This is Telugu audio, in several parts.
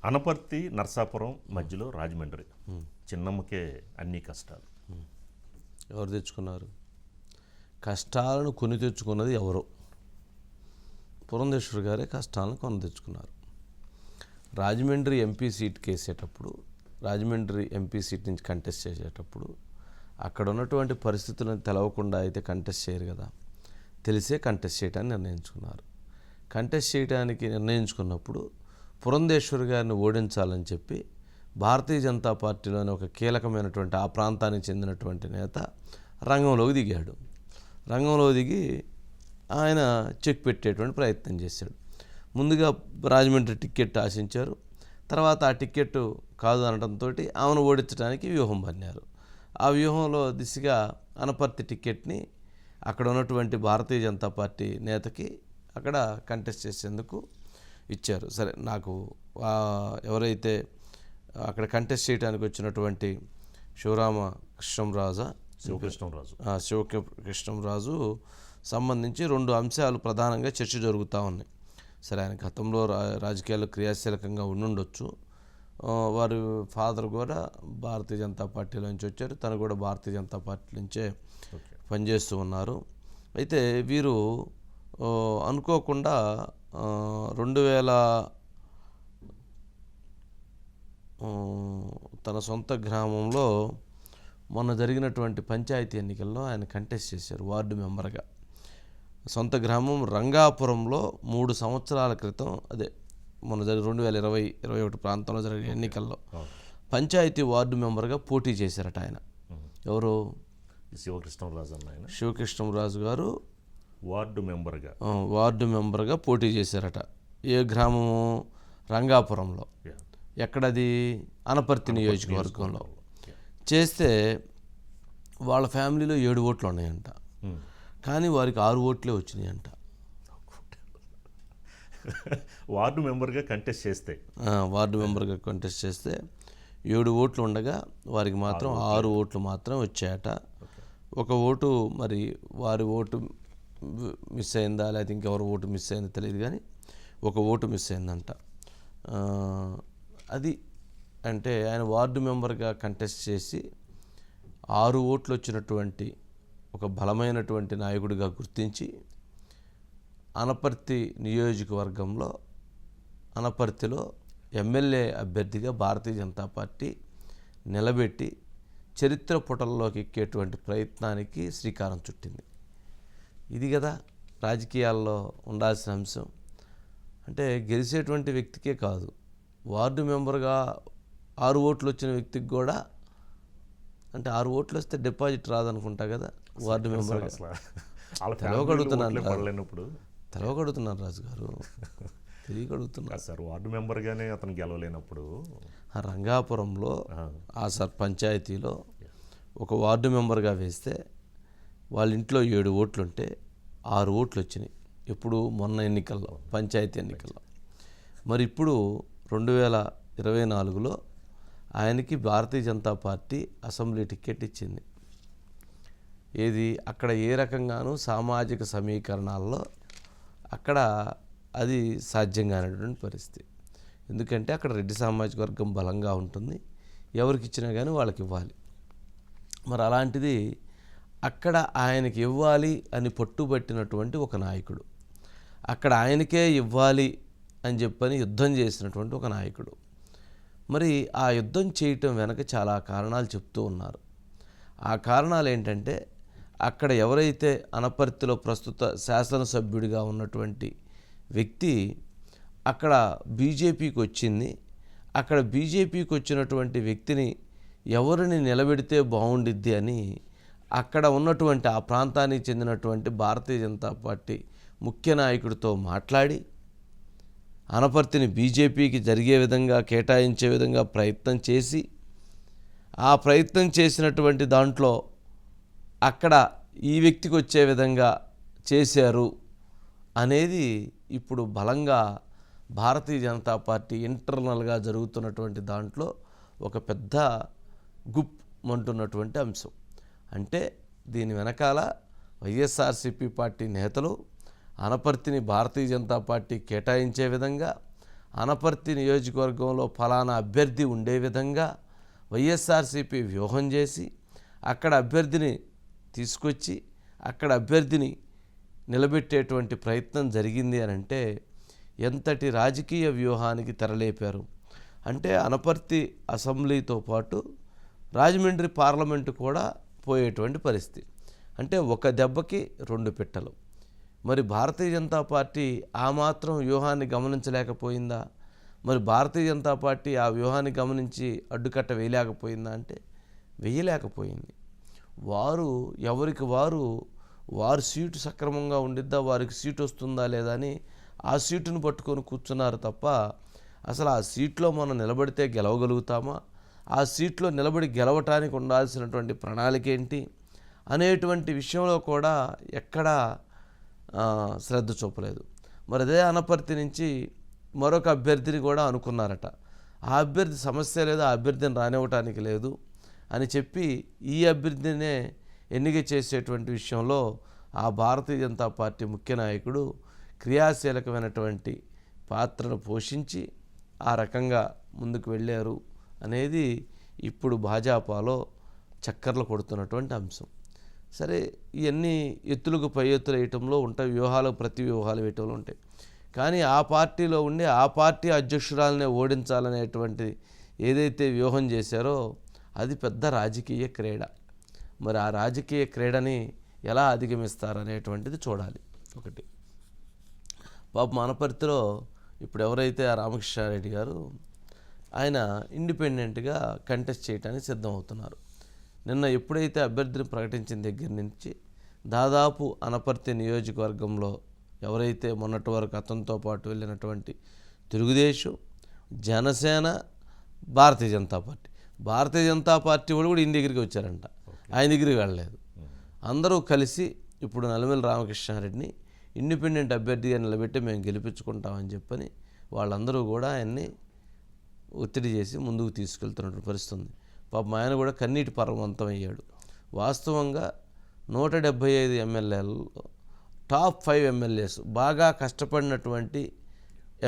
అనపర్తి నర్సాపురం మధ్యలో రాజమండ్రి. చిన్నమ్మకే అన్ని కష్టాలు. ఎవరు తెచ్చుకున్నారు? కష్టాలను కొని తెచ్చుకున్నది ఎవరో? పురంధేశ్వరి గారే కష్టాలను కొని తెచ్చుకున్నారు. రాజమండ్రి ఎంపీ సీట్ కేసేటప్పుడు, రాజమండ్రి ఎంపీ సీట్ నుంచి కంటెస్ట్ చేసేటప్పుడు అక్కడ ఉన్నటువంటి పరిస్థితులను తెలవకుండా అయితే కంటెస్ట్ చేయరు కదా. తెలిసే కంటెస్ట్ చేయడానికి నిర్ణయించుకున్నారు. కంటెస్ట్ చేయడానికి నిర్ణయించుకున్నప్పుడు పురంధేశ్వరి గారిని ఓడించాలని చెప్పి భారతీయ జనతా పార్టీలోని ఒక కీలకమైనటువంటి ఆ ప్రాంతానికి చెందినటువంటి నేత రంగంలోకి దిగాడు. రంగంలో దిగి ఆయన చెక్ పెట్టేటువంటి ప్రయత్నం చేశాడు. ముందుగా రాజమండ్రి టిక్కెట్ ఆశించారు. తర్వాత ఆ టిక్కెట్ కాదు అనడంతో ఆమెను ఓడించడానికి వ్యూహం పన్నారు. ఆ వ్యూహంలో దిశగా అనపర్తి టిక్కెట్ని అక్కడ ఉన్నటువంటి భారతీయ జనతా పార్టీ నేతకి అక్కడ కంటెస్ట్ చేసేందుకు ఇచ్చారు. సరే, నాకు ఎవరైతే అక్కడ కంటెస్ట్ చేయడానికి వచ్చినటువంటి శివకృష్ణంరాజు సంబంధించి రెండు అంశాలు ప్రధానంగా చర్చ జరుగుతూ ఉన్నాయి. సరే, ఆయన గతంలో రాజకీయాల్లో క్రియాశీలకంగా ఉండుండొచ్చు. వారి ఫాదర్ కూడా భారతీయ జనతా పార్టీలో నుంచి వచ్చారు. తను కూడా భారతీయ జనతా పార్టీ నుంచే పనిచేస్తూ ఉన్నారు. అయితే వీరు అనుకోకుండా 2000 తన సొంత గ్రామంలో మొన్న జరిగినటువంటి పంచాయతీ ఎన్నికల్లో ఆయన కంటెస్ట్ చేశారు వార్డు మెంబర్గా. సొంత గ్రామం రంగాపురంలో 3 సంవత్సరాల క్రితం, అదే మొన్న 2020-21 ప్రాంతంలో జరిగిన ఎన్నికల్లో పంచాయతీ వార్డు మెంబర్గా పోటీ చేశారట ఆయన. ఎవరు? శివకృష్ణంరాజు గారు వార్డు మెంబర్గా పోటీ చేశారట. ఏ గ్రామము? రంగాపురంలో. ఎక్కడది? అనపర్తి నియోజకవర్గంలో. చేస్తే వాళ్ళ ఫ్యామిలీలో 7 ఓట్లు ఉన్నాయంట. కానీ వారికి 6 ఓట్లే వచ్చినాయంట. వార్డు మెంబర్గా కంటెస్ట్ చేస్తే 7 ఓట్లు ఉండగా వారికి మాత్రం 6 ఓట్లు మాత్రం వచ్చాయట. ఒక ఓటు మరి వారి ఓటు మిస్ అయిందా లేకపోతే ఇంకెవరు ఓటు మిస్ అయిందో తెలియదు, కానీ ఒక ఓటు మిస్ అయిందంట. అది అంటే ఆయన వార్డు మెంబర్గా కంటెస్ట్ చేసి 6 ఓట్లు వచ్చినటువంటి ఒక బలమైనటువంటి నాయకుడిగా గుర్తించి అనపర్తి నియోజకవర్గంలో అనపర్తిలో ఎమ్మెల్యే అభ్యర్థిగా భారతీయ జనతా పార్టీ నిలబెట్టి చరిత్ర పుటల్లోకి ఎక్కేటువంటి ప్రయత్నానికి శ్రీకారం చుట్టింది. ఇది కదా రాజకీయాల్లో ఉండాల్సిన అంశం. అంటే గెలిచేటువంటి వ్యక్తికే కాదు, వార్డు మెంబర్గా 6 ఓట్లు వచ్చిన వ్యక్తికి కూడా, అంటే 6 ఓట్లు వస్తే డిపాజిట్ రాదనుకుంటా కదా వార్డు మెంబర్గా. తెలవగడుతున్నారు రాజు గారు, తెలియగడుతున్నారు సార్. వార్డు మెంబర్గానే అతను గెలవలేనప్పుడు రంగాపురంలో ఆ పంచాయతీలో ఒక వార్డు మెంబర్గా వేస్తే వాళ్ళ ఇంట్లో 7 ఓట్లుంటే 6 ఓట్లు వచ్చినాయి. ఇప్పుడు మొన్న ఎన్నికల్లో, పంచాయతీ ఎన్నికల్లో. మరి ఇప్పుడు 2024లో ఆయనకి Bharatiya Janata party assembly ticket ఇచ్చింది. ఏది అక్కడ ఏ రకంగానూ సామాజిక సమీకరణాల్లో అక్కడ అది సాధ్యం కానటువంటి పరిస్థితి. ఎందుకంటే అక్కడ రెడ్డి సామాజిక వర్గం బలంగా ఉంటుంది, ఎవరికి ఇచ్చినా కానీ వాళ్ళకి ఇవ్వాలి. మరి అలాంటిది అక్కడ ఆయనకి ఇవ్వాలి అని పట్టుబట్టినటువంటి ఒక నాయకుడు, అక్కడ ఆయనకే ఇవ్వాలి అని చెప్పని యుద్ధం చేసినటువంటి ఒక నాయకుడు. మరి ఆ యుద్ధం చేయటం వెనక చాలా కారణాలు చెప్తూ ఉన్నారు. ఆ కారణాలు ఏంటంటే, అక్కడ ఎవరైతే అనపర్తిలో ప్రస్తుత శాసనసభ్యుడిగా ఉన్నటువంటి వ్యక్తి అక్కడ బీజేపీకి వచ్చింది. అక్కడ బీజేపీకి వచ్చినటువంటి వ్యక్తిని ఎవరిని నిలబెడితే బాగుండిద్ది అని అక్కడ ఉన్నటువంటి ఆ ప్రాంతానికి చెందినటువంటి భారతీయ జనతా పార్టీ ముఖ్య నాయకుడితో మాట్లాడి అనపర్తిని బీజేపీకి జరిగే విధంగా కేటాయించే విధంగా ప్రయత్నం చేసి, ఆ ప్రయత్నం చేసినటువంటి దాంట్లో అక్కడ ఈ వ్యక్తికి వచ్చే విధంగా చేశారు అనేది ఇప్పుడు బలంగా భారతీయ జనతా పార్టీ ఇంటర్నల్గా జరుగుతున్నటువంటి దాంట్లో ఒక పెద్ద గుప్మంటున్నటువంటి అంశం. అంటే దీని వెనకాల వైఎస్ఆర్సీపీ పార్టీ నేతలు అనపర్తిని భారతీయ జనతా పార్టీ కేటాయించే విధంగా, అనపర్తి నియోజకవర్గంలో ఫలానా అభ్యర్థి ఉండే విధంగా వైఎస్ఆర్సీపీ వ్యూహం చేసి అక్కడ అభ్యర్థిని తీసుకొచ్చి అక్కడ అభ్యర్థిని నిలబెట్టేటువంటి ప్రయత్నం జరిగింది అని అంటే ఎంతటి రాజకీయ వ్యూహానికి తెరలేపారు అంటే అనపర్తి అసెంబ్లీతో పాటు రాజమండ్రి పార్లమెంటు కూడా పోయేటువంటి పరిస్థితి. అంటే ఒక దెబ్బకి రెండు పిట్టలు. మరి భారతీయ జనతా పార్టీ ఆ మాత్రం వ్యూహాన్ని గమనించలేకపోయిందా? మరి భారతీయ జనతా పార్టీ ఆ వ్యూహాన్ని గమనించి అడ్డుకట్ట వేయలేకపోయిందా అంటే వేయలేకపోయింది. వారు ఎవరికి వారు సీటు సక్రమంగా ఉండిద్దా, వారికి సీటు వస్తుందా లేదా అని ఆ సీటును పట్టుకొని కూర్చున్నారు తప్ప అసలు ఆ సీట్లో మనం నిలబడితే గెలవగలుగుతామా, ఆ సీట్లో నిలబడి గెలవటానికి ఉండాల్సినటువంటి ప్రణాళిక ఏంటి అనేటువంటి విషయంలో కూడా ఎక్కడా శ్రద్ధ చూపలేదు. మరి అదే అనపర్తి నుంచి మరొక అభ్యర్థిని కూడా అనుకున్నారట. ఆ అభ్యర్థి సమస్య లేదు, ఆ అభ్యర్థిని రానివ్వటానికి లేదు అని చెప్పి ఈ అభ్యర్థినే ఎన్నిక చేసేటువంటి విషయంలో ఆ భారతీయ జనతా పార్టీ ముఖ్య నాయకుడు క్రియాశీలకమైనటువంటి పాత్రను పోషించి ఆ రకంగా ముందుకు వెళ్ళారు అనేది ఇప్పుడు భాజపాలో చక్కర్లు కొడుతున్నటువంటి అంశం. సరే, ఇవన్నీ ఎత్తులకు పై ఎత్తులు వేయటంలో ఉంటాయి, వ్యూహాలకు ప్రతి వ్యూహాలు వేయటంలో ఉంటాయి. కానీ ఆ పార్టీలో ఉండి ఆ పార్టీ అధ్యక్షురాలనే ఓడించాలనేటువంటి ఏదైతే వ్యూహం చేశారో అది పెద్ద రాజకీయ క్రీడ. మరి ఆ రాజకీయ క్రీడని ఎలా అధిగమిస్తారనేటువంటిది చూడాలి. ఒకటి పాపం అనపర్తిలో ఇప్పుడు ఎవరైతే ఆ రామకృష్ణారెడ్డి గారు ఆయన ఇండిపెండెంట్గా కంటెస్ట్ చేయడానికి సిద్ధమవుతున్నారు. నిన్న ఎప్పుడైతే అభ్యర్థిని ప్రకటించిన దగ్గర నుంచి దాదాపు అనపర్తి నియోజకవర్గంలో ఎవరైతే మొన్నటి వరకు అతనితో పాటు వెళ్ళినటువంటి తెలుగుదేశం, జనసేన, భారతీయ జనతా పార్టీ వాళ్ళు కూడా ఈయన దగ్గరికి వచ్చారంట, ఆయన దగ్గరికి వెళ్ళలేదు. అందరూ కలిసి ఇప్పుడు నల్లమిల్లి రామకృష్ణారెడ్డిని ఇండిపెండెంట్ అభ్యర్థిగా నిలబెట్టి మేము గెలిపించుకుంటామని చెప్పని వాళ్ళందరూ కూడా ఆయన్ని ఒత్తిడి చేసి ముందుకు తీసుకెళ్తున్నటువంటి పరిస్థితి ఉంది. పాపం ఆయన కూడా కన్నీటి పర్వంతం అయ్యాడు. వాస్తవంగా 175 ఎమ్మెల్యేలలో టాప్ 5 ఎమ్మెల్యేస్ బాగా కష్టపడినటువంటి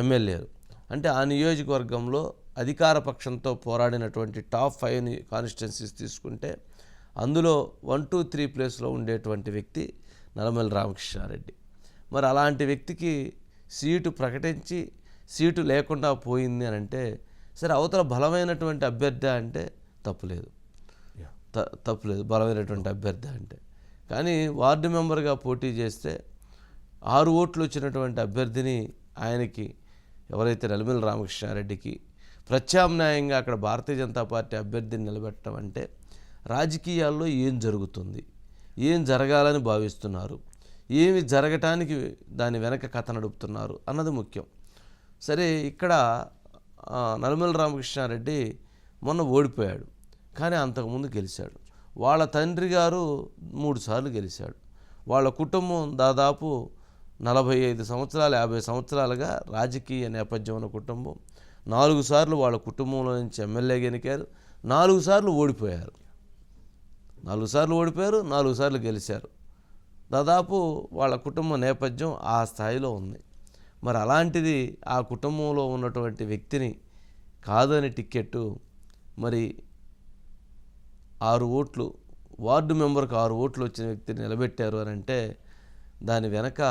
ఎమ్మెల్యేలు అంటే ఆ నియోజకవర్గంలో అధికార పక్షంతో పోరాడినటువంటి టాప్ 5 కాన్స్టిట్యున్సీస్ తీసుకుంటే అందులో 1, 2, 3 ప్లేస్లో ఉండేటువంటి వ్యక్తి నల్లమిల్లి రామకృష్ణారెడ్డి. మరి అలాంటి వ్యక్తికి సీటు ప్రకటించి సీటు లేకుండా పోయింది అని అంటే సరే అవతల బలమైనటువంటి అభ్యర్థి అంటే తప్పులేదు, బలమైనటువంటి అభ్యర్థి అంటే. కానీ వార్డు మెంబర్గా పోటీ చేస్తే 6 ఓట్లు వచ్చినటువంటి అభ్యర్థిని ఆయనకి ఎవరైతే నల్లమిల్లి రామకృష్ణారెడ్డికి ప్రత్యామ్నాయంగా అక్కడ భారతీయ జనతా పార్టీ అభ్యర్థిని నిలబెట్టడం అంటే రాజకీయాల్లో ఏం జరుగుతుంది, ఏం జరగాలని భావిస్తున్నారు, ఏమి జరగటానికి దాని వెనక కథ నడుపుతున్నారు అన్నది ముఖ్యం. సరే, ఇక్కడ నల్లమిల్లి రామకృష్ణారెడ్డి మొన్న ఓడిపోయాడు, కానీ అంతకుముందు గెలిచాడు. వాళ్ళ తండ్రి గారు 3 సార్లు గెలిచాడు. వాళ్ళ కుటుంబం దాదాపు 45 సంవత్సరాలు 50 సంవత్సరాలుగా రాజకీయ నేపథ్యం ఉన్న కుటుంబం. 4 సార్లు వాళ్ళ కుటుంబంలో నుంచి ఎమ్మెల్యే గెలిచారు, 4 సార్లు ఓడిపోయారు, 4 సార్లు గెలిచారు. దాదాపు వాళ్ళ కుటుంబ నేపథ్యం ఆ స్థాయిలో ఉంది. మరి అలాంటిది ఆ కుటుంబంలో ఉన్నటువంటి వ్యక్తిని కాదని టిక్కెట్టు మరి 6 ఓట్లు వార్డు మెంబర్కి 6 ఓట్లు వచ్చిన వ్యక్తిని నిలబెట్టారు అని అంటే దాని వెనక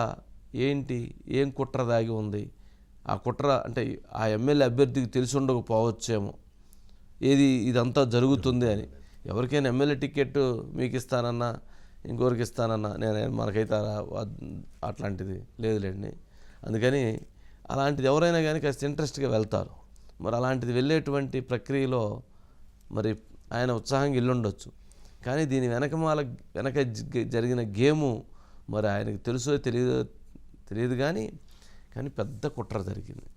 ఏం కుట్ర దాగి ఉంది? ఆ కుట్ర అంటే ఆ ఎమ్మెల్యే అభ్యర్థికి తెలిసి ఉండకపోవచ్చేమో ఇదంతా జరుగుతుంది అని. ఎవరికైనా ఎమ్మెల్యే టికెట్ మీకు ఇస్తానన్నా ఇంకొకరికి ఇస్తానన్నా మనకైతే అట్లాంటిది లేదులేండి. అందుకని అలాంటిది ఎవరైనా కానీ కాస్త ఇంట్రెస్ట్గా వెళ్తారు. మరి అలాంటిది వెళ్ళేటువంటి ప్రక్రియలో మరి ఆయన ఉత్సాహంగా ఇల్లుండొచ్చు, కానీ దీని వెనక జరిగిన గేము మరి ఆయనకు తెలుసో తెలియదు కానీ పెద్ద కుట్ర జరిగింది.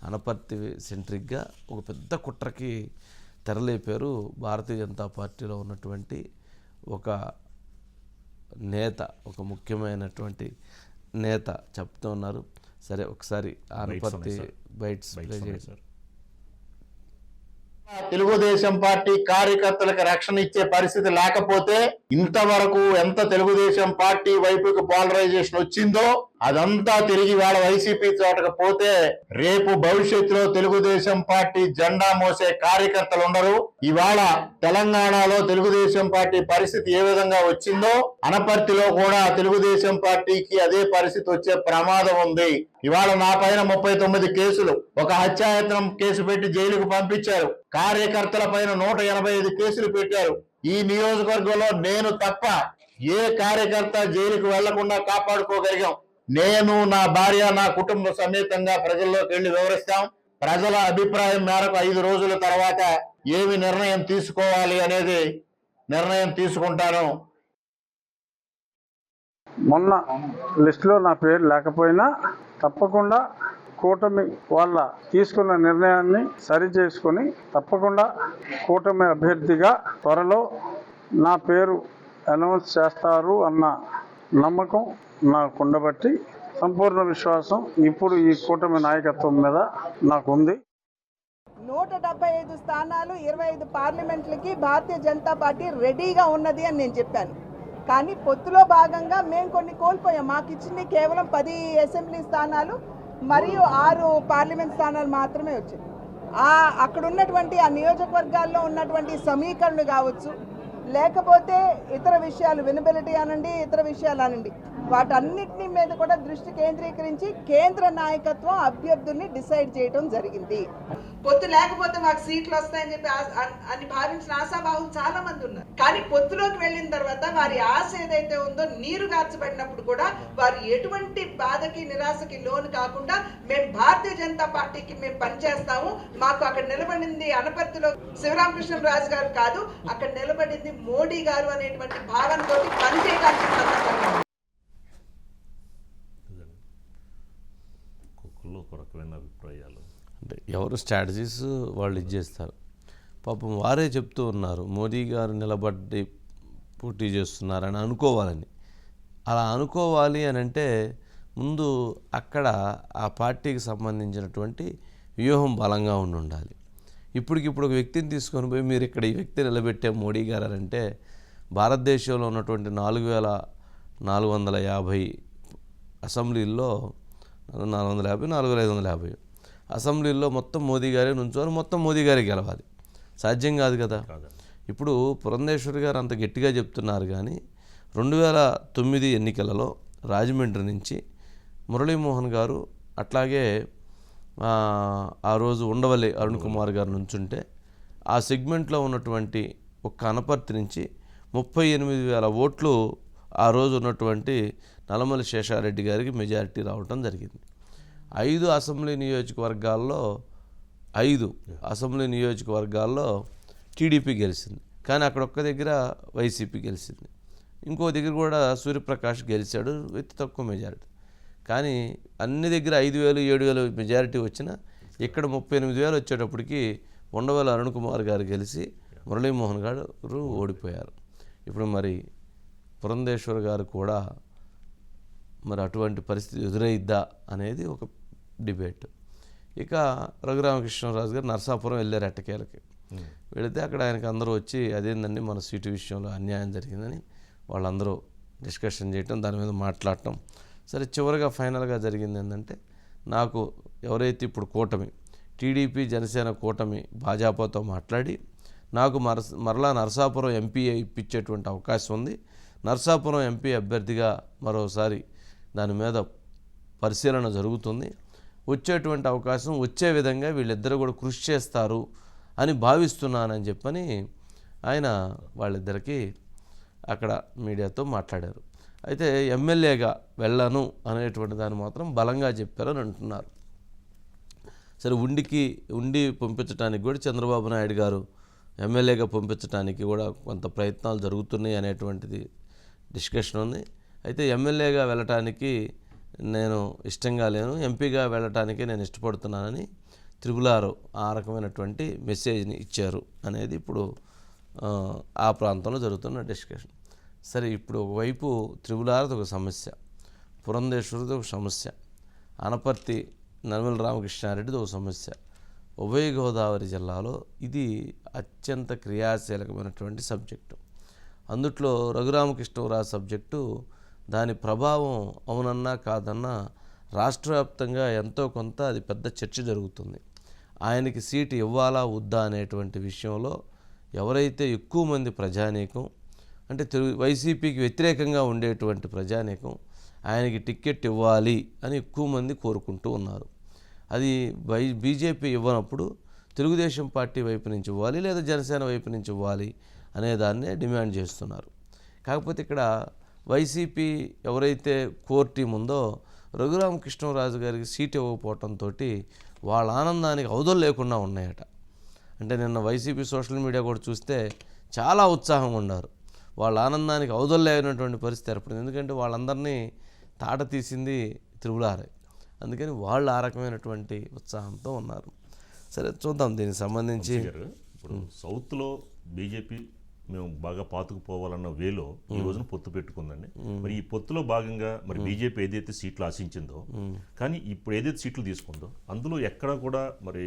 అనపర్తి సెంట్రిక్గా ఒక పెద్ద కుట్రకి తెరలేపారు భారతీయ జనతా పార్టీలో ఉన్నటువంటి ఒక నేత, ఒక ముఖ్యమైనటువంటి నేత చెప్తూ ఉన్నారు. సరే, ఒకసారి అనపర్తి బైట్స్ ప్లే చేశారు. తెలుగుదేశం పార్టీ కార్యకర్తలకు రక్షణ ఇచ్చే పరిస్థితి లేకపోతే ఇంతవరకు ఎంత తెలుగుదేశం పార్టీ వైపుకి పోలరైజేషన్ వచ్చిందో అదంతా తిరిగి వాళ్ళ వైసీపీ చోటకు పోతే రేపు భవిష్యత్తులో తెలుగుదేశం పార్టీ జెండా మోసే కార్యకర్తలు ఉండరు. ఇవాళ తెలంగాణలో తెలుగుదేశం పార్టీ పరిస్థితి ఏ విధంగా వచ్చిందో అనపర్తిలో కూడా తెలుగుదేశం పార్టీకి అదే పరిస్థితి వచ్చే ప్రమాదం ఉంది. ఇవాళ నా పైన 39 కేసులు, ఒక హత్యాయత్నం కేసు పెట్టి జైలుకు పంపించారు. కార్యకర్తల పైన 185 కేసులు పెట్టారు. ఈ నియోజకవర్గంలో నేను తప్ప ఏ కార్యకర్త జైలుకు వెళ్లకుండా కాపాడుకోగలిగాం. నేను, నా భార్య, నా కుటుంబ సమేతంగా ప్రజల్లోకి వెళ్లి వివరిస్తాం. ప్రజల అభిప్రాయం మేరకు 5 రోజుల తర్వాత ఏమి నిర్ణయం తీసుకోవాలి అనేది నిర్ణయం తీసుకుంటాను. మొన్న లిస్టులో నా పేరు లేకపోయినా తప్పకుండా కూటమి వాళ్ళ తీసుకున్న నిర్ణయాన్ని సరి చేసుకొని తప్పకుండా కూటమి అభ్యర్థిగా త్వరలో నా పేరు అనౌన్స్ చేస్తారు అన్న నమ్మకం నాకు ఉండబట్టి సంపూర్ణ విశ్వాసం ఇప్పుడు ఈ కూటమి నాయకత్వం మీద నాకుంది. 175 స్థానాలు 25 పార్లమెంట్లకి భారతీయ జనతా పార్టీ రెడీగా ఉన్నది అని నేను చెప్పాను. కానీ పొత్తులో భాగంగా మేము కొన్ని కోల్పోయాం. మాకు ఇచ్చింది కేవలం 10 అసెంబ్లీ స్థానాలు మరియు 6 పార్లమెంట్ స్థానాలు మాత్రమే వచ్చాయి. అక్కడ ఉన్నటువంటి ఆ నియోజకవర్గాల్లో ఉన్నటువంటి సమీకరణలు కావచ్చు, లేకపోతే ఇతర విషయాలు వినబిలిటీ అనండి, ఇతర విషయాలు అనండి, వాటన్నిటిని మీద కూడా దృష్టి కేంద్రీకరించి కేంద్ర నాయకత్వం అభ్యర్థుల్ని డిసైడ్ చేయడం జరిగింది. పొత్తు లేకపోతే మాకు సీట్లు వస్తాయని చెప్పి అని భావించిన ఆశాభావం చాలా మంది ఉన్నారు. కానీ పొత్తులోకి వెళ్ళిన తర్వాత వారి ఆశ ఏదైతే ఉందో నీరు గార్చబడినప్పుడు కూడా వారు ఎటువంటి బాధకి నిరాశకి లోను కాకుండా మేము భారతీయ జనతా పార్టీకి మేము పనిచేస్తాము, మాకు అక్కడ నిలబడింది అనపర్తిలో శివరామకృష్ణరాజు గారు కాదు, అక్కడ నిలబడింది మోడీ గారు అనేటువంటి భావనతో పనిచేయడానికి అభిప్రాయాలు అంటే ఎవరు స్ట్రాటజీస్ వాళ్ళు ఇచ్చేస్తారు. పాపం వారే చెప్తూ ఉన్నారు మోదీ గారు నిలబడి పోటీ చేస్తున్నారని అనుకోవాలని. అలా అనుకోవాలి అని అంటే ముందు అక్కడ ఆ పార్టీకి సంబంధించినటువంటి వ్యూహం బలంగా ఉండాలి. ఇప్పటికిప్పుడు ఒక వ్యక్తిని తీసుకొని పోయి మీరు ఇక్కడ ఈ వ్యక్తి నిలబెట్టే మోడీ గారు అని అంటే భారతదేశంలో ఉన్నటువంటి 4450 అసెంబ్లీల్లో 450, 4550 అసెంబ్లీల్లో మొత్తం మోదీ గారే నుంచోని మొత్తం మోదీ గారే గెలవాలి. సాధ్యం కాదు కదా. ఇప్పుడు పురంధేశ్వరి గారు అంత గట్టిగా చెప్తున్నారు కానీ 2009 ఎన్నికలలో రాజమండ్రి నుంచి మురళీమోహన్ గారు అట్లాగే ఆ రోజు ఉండవల్లి అరుణ్ కుమార్ గారు నుంచుంటే ఆ సెగ్మెంట్లో ఉన్నటువంటి ఒక్క అనపర్తి నుంచి 38,000 ఓట్లు ఆ రోజు ఉన్నటువంటి నల్లమల్లి శేషారెడ్డి గారికి మెజారిటీ రావటం జరిగింది. 5 అసెంబ్లీ నియోజకవర్గాల్లో టీడీపీ గెలిచింది, కానీ అక్కడ ఒక్క దగ్గర వైసీపీ గెలిచింది. ఇంకో దగ్గర కూడా సూర్యప్రకాష్ గెలిచాడు విత్ తక్కువ మెజారిటీ. కానీ అన్ని దగ్గర 5,000, 7,000 మెజారిటీ వచ్చినా ఇక్కడ 38,000 వచ్చేటప్పటికి ఉండవల్లి అరుణ్ కుమార్ గారు గెలిచి మురళీమోహన్ గారు ఓడిపోయారు. ఇప్పుడు మరి పురంధేశ్వర్ గారు కూడా మరి అటువంటి పరిస్థితి ఎదురైద్దా అనేది ఒక డిబేట్. ఇక రఘురామకృష్ణరాజు గారు నరసాపురం వెళ్ళారు ఎట్టకేలకి. వెళితే అక్కడ ఆయనకు అందరూ వచ్చి అదేందండి మన సీటు విషయంలో అన్యాయం జరిగిందని వాళ్ళందరూ డిస్కషన్ చేయటం, దాని మీద మాట్లాడటం. సరే చివరిగా ఫైనల్గా జరిగింది ఏంటంటే నాకు ఎవరైతే ఇప్పుడు కూటమి టీడీపీ జనసేన కూటమి భాజపాతో మాట్లాడి నాకు మరలా నరసాపురం ఎంపీ ఇప్పించేటువంటి అవకాశం ఉంది. నరసాపురం ఎంపీ అభ్యర్థిగా మరోసారి దాని మీద పరిశీలన జరుగుతుంది. వచ్చేటువంటి అవకాశం వచ్చే విధంగా వీళ్ళిద్దరూ కూడా కృషి చేస్తారు అని భావిస్తున్నానని చెప్పని ఆయన వాళ్ళిద్దరికీ అక్కడ మీడియాతో మాట్లాడారు. అయితే ఎమ్మెల్యేగా వెళ్ళను అనేటువంటి దాన్ని మాత్రం బలంగా చెప్పారని అంటున్నారు. సరే ఉండి పంపించడానికి కూడా చంద్రబాబు నాయుడు గారు ఎమ్మెల్యేగా పంపించడానికి కూడా కొంత ప్రయత్నాలు జరుగుతున్నాయి అనేటువంటిది డిస్కషన్ ఉంది. అయితే ఎమ్మెల్యేగా వెళ్ళటానికి నేను ఇష్టంగా లేను, ఎంపీగా వెళ్ళటానికి నేను ఇష్టపడుతున్నానని 6 ఆ రకమైనటువంటి మెసేజ్ని ఇచ్చారు అనేది ఇప్పుడు ఆ ప్రాంతంలో జరుగుతున్న డిస్కషన్. సరే ఇప్పుడు ఒకవైపు 6 ఒక సమస్య, పురంధేశ్వరిది ఒక సమస్య, అనపర్తి నల్లమల రామకృష్ణారెడ్డిది ఒక సమస్య. ఉభయ గోదావరి జిల్లాలో ఇది అత్యంత క్రియాశీలకమైనటువంటి సబ్జెక్టు. అందుట్లో రఘురామకృష్ణరాజు సబ్జెక్టు దాని ప్రభావం అవునన్నా కాదన్నా రాష్ట్ర వ్యాప్తంగా ఎంతో కొంత అది పెద్ద చర్చ జరుగుతుంది. ఆయనకి సీటు ఇవ్వాలా వద్దా అనేటువంటి విషయంలో ఎవరైతే ఎక్కువ మంది ప్రజానీకం అంటే వైసీపీకి వ్యతిరేకంగా ఉండేటువంటి ప్రజానీకం ఆయనకి టికెట్ ఇవ్వాలి అని ఎక్కువ మంది కోరుకుంటూ ఉన్నారు. అది బీజేపీ ఇవ్వనప్పుడు తెలుగుదేశం పార్టీ వైపు నుంచి ఇవ్వాలి లేదా జనసేన వైపు నుంచి ఇవ్వాలి అనేదాన్నే డిమాండ్ చేస్తున్నారు. కాకపోతే ఇక్కడ వైసీపీ ఎవరైతే కోర్ టీం ఉందో రఘురామకృష్ణరాజు గారికి సీట్ ఇవ్వకపోవడంతో వాళ్ళ ఆనందానికి అవధులు లేకుండా ఉన్నాయట. అంటే నిన్న వైసీపీ సోషల్ మీడియా కూడా చూస్తే చాలా ఉత్సాహంగా ఉన్నారు. వాళ్ళ ఆనందానికి అవధులు లేనటువంటి పరిస్థితి ఏర్పడింది. ఎందుకంటే వాళ్ళందరినీ తాట తీసింది త్రిపులారే. అందుకని వాళ్ళు ఆ రకమైనటువంటి ఉత్సాహంతో ఉన్నారు. సరే చూద్దాం దీనికి సంబంధించి. ఇప్పుడు సౌత్లో బీజేపీ మేము బాగా పాతుకుపోవాలన్న వేలో ఈ రోజున పొత్తు పెట్టుకుందండి. మరి ఈ పొత్తులో భాగంగా మరి బీజేపీ ఏదైతే సీట్లు ఆశించిందో కానీ ఇప్పుడు ఏదైతే సీట్లు తీసుకుందో అందులో ఎక్కడ కూడా మరి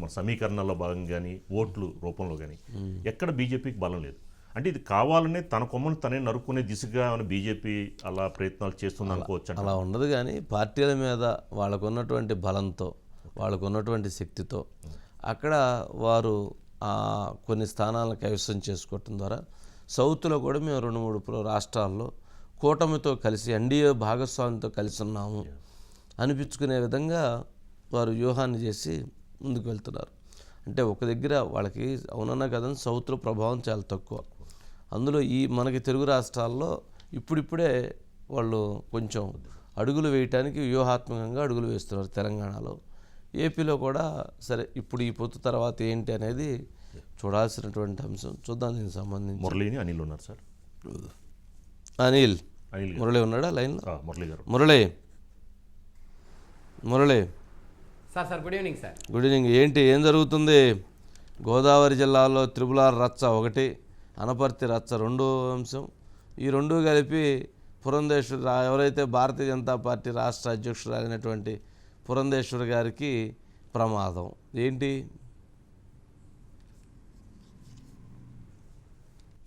మన సమీకరణాల్లో భాగంగా కానీ ఓట్లు రూపంలో కానీ ఎక్కడ బీజేపీకి బలం లేదు. అంటే ఇది కావాలనే తన కొమ్మను తనే నరుక్కునే దిశగా బీజేపీ అలా ప్రయత్నాలు చేస్తుంది అనుకోవచ్చు. అలా ఉండదు. కానీ పార్టీల మీద వాళ్ళకున్నటువంటి బలంతో వాళ్ళకున్నటువంటి శక్తితో అక్కడ వారు కొన్ని స్థానాలను కైవసం చేసుకోవటం ద్వారా సౌత్లో కూడా మేము 2-3 రాష్ట్రాల్లో కూటమితో కలిసి ఎన్డీఏ భాగస్వామితో కలిసి ఉన్నాము అనిపించుకునే విధంగా వారు వ్యూహాన్ని చేసి ముందుకు వెళ్తున్నారు. అంటే ఒక దగ్గర వాళ్ళకి అవునన్నా కదని సౌత్లో ప్రభావం చాలా తక్కువ. అందులో మనకి తెలుగు రాష్ట్రాల్లో ఇప్పుడిప్పుడే వాళ్ళు కొంచెం అడుగులు వేయటానికి వ్యూహాత్మకంగా అడుగులు వేస్తున్నారు. తెలంగాణలో, ఏపీలో కూడా సరే ఇప్పుడు ఈ పొత్తు తర్వాత ఏంటి అనేది చూడాల్సినటువంటి అంశం. చూద్దాం దీనికి సంబంధించి. మురళిని అనిల్ ఉన్నారు సార్. అనిల్ మురళి ఉన్నాడా లైన్లో? మురళి గారు. Murali sir good evening sir. Good evening. ఏం జరుగుతుంది? గోదావరి జిల్లాలో త్రిపులార్ రచ్చ ఒకటి, అనపర్తి రచ్చ రెండో అంశం. ఈ రెండు కలిపి పురంధేశ్వరి ఎవరైతే భారతీయ జనతా పార్టీ రాష్ట్ర అధ్యక్షురాలైనటువంటి పురంధేశ్వరి గారికి ప్రమాదం ఏంటి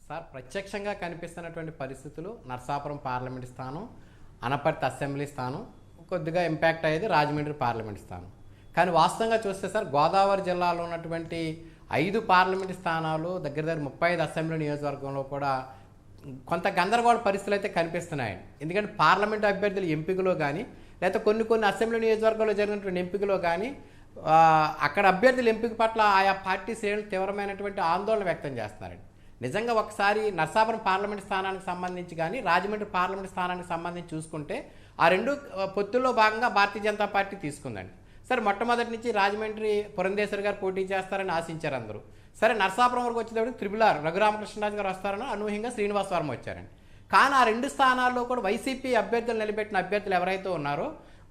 సార్? ప్రత్యక్షంగా కనిపిస్తున్నటువంటి పరిస్థితులు నర్సాపురం పార్లమెంట్ స్థానం, అనపర్తి అసెంబ్లీ స్థానం, కొద్దిగా ఇంపాక్ట్ అయ్యేది రాజమండ్రి పార్లమెంట్ స్థానం. కానీ వాస్తవంగా చూస్తే సార్ గోదావరి జిల్లాలో ఉన్నటువంటి 5 పార్లమెంట్ స్థానాలు దగ్గర 35 అసెంబ్లీ నియోజకవర్గంలో కూడా కొంత గందరగోళ పరిస్థితులు అయితే కనిపిస్తున్నాయి. ఎందుకంటే పార్లమెంటు అభ్యర్థుల ఎంపికలో కానీ లేకపోతే కొన్ని అసెంబ్లీ నియోజకవర్గాల్లో జరిగినటువంటి ఎంపికలో కానీ అక్కడ అభ్యర్థుల ఎంపిక పట్ల ఆయా పార్టీ శ్రేణులు తీవ్రమైనటువంటి ఆందోళన వ్యక్తం చేస్తున్నారండి. నిజంగా ఒకసారి నర్సాపురం పార్లమెంట్ స్థానానికి సంబంధించి కానీ రాజమండ్రి పార్లమెంట్ స్థానానికి సంబంధించి చూసుకుంటే ఆ రెండు పొత్తుల్లో భాగంగా భారతీయ జనతా పార్టీ తీసుకుందండి. సరే మొట్టమొదటి నుంచి రాజమండ్రి పురంధేశ్వరి గారు పోటీ చేస్తారని ఆశించారు అందరూ. సరే నర్సాపురం వరకు వచ్చేటప్పుడు త్రిపులార్ రఘురామకృష్ణరాజు గారు వస్తారని అనూహ్యంగా శ్రీనివాస్ వర్మ వచ్చారండి. కానీ ఆ 2 స్థానాల్లో కూడా వైసీపీ అభ్యర్థులు నిలబెట్టిన అభ్యర్థులు ఎవరైతే ఉన్నారో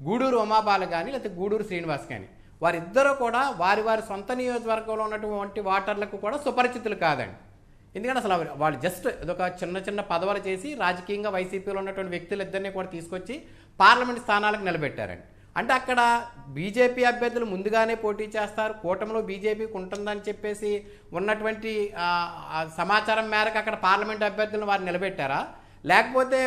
గూడూరు ఉమాబాల కానీ లేకపోతే గూడూరు శ్రీనివాస్ కానీ వారిద్దరూ కూడా వారి సొంత నియోజకవర్గంలో ఉన్నటువంటి ఓటర్లకు కూడా సుపరిచితులు కాదండి. ఎందుకంటే అసలు వాళ్ళు జస్ట్ ఇదొక చిన్న పదవులు చేసి రాజకీయంగా వైసీపీలో ఉన్నటువంటి వ్యక్తులిద్దరినీ కూడా తీసుకొచ్చి పార్లమెంట్ స్థానాలకు నిలబెట్టారండి. అంటే అక్కడ బీజేపీ అభ్యర్థులు ముందుగానే పోటీ చేస్తారు, కూటమిలో బీజేపీకి ఉంటుందని చెప్పేసి ఉన్నటువంటి సమాచారం మేరకు అక్కడ పార్లమెంట్ అభ్యర్థులను వారు నిలబెట్టారా, లేకపోతే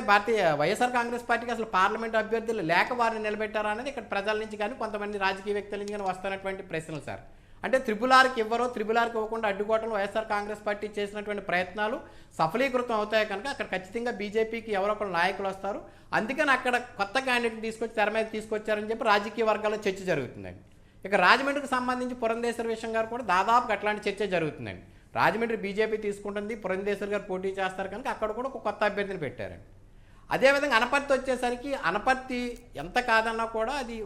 వైఎస్ఆర్ కాంగ్రెస్ పార్టీకి అసలు పార్లమెంట్ అభ్యర్థులు లేక వారిని నిలబెట్టారా అనేది ఇక్కడ ప్రజల నుంచి కానీ కొంతమంది రాజకీయ వ్యక్తుల నుంచి కానీ వస్తున్నటువంటి ప్రశ్నలు సార్. అంటే త్రిపులార్కి ఇవ్వకుండా అడ్డుకోవడంలో వైఎస్ఆర్ కాంగ్రెస్ పార్టీ చేసినటువంటి ప్రయత్నాలు సఫలీకృతం అవుతాయి కనుక అక్కడ ఖచ్చితంగా బీజేపీకి ఎవరో ఒకరు నాయకులు వస్తారు. అందుకని అక్కడ కొత్త క్యాండిడేట్ని తీసుకొచ్చి తెర మీద తీసుకొచ్చారని చెప్పి రాజకీయ వర్గాల్లో చర్చ జరుగుతుందండి. ఇక రాజమండ్రికి సంబంధించి పురంధేశ్వరి విషయం గారు కూడా దాదాపు అట్లాంటి చర్చ జరుగుతుందండి. రాజమండ్రి బీజేపీ తీసుకుంటుంది, పురంధేశ్వరి గారు పోటీ చేస్తారు కనుక అక్కడ కూడా ఒక కొత్త అభ్యర్థిని పెట్టారండి. అదేవిధంగా అనపర్తి వచ్చేసరికి అనపర్తి ఎంత కాదన్నా కూడా అది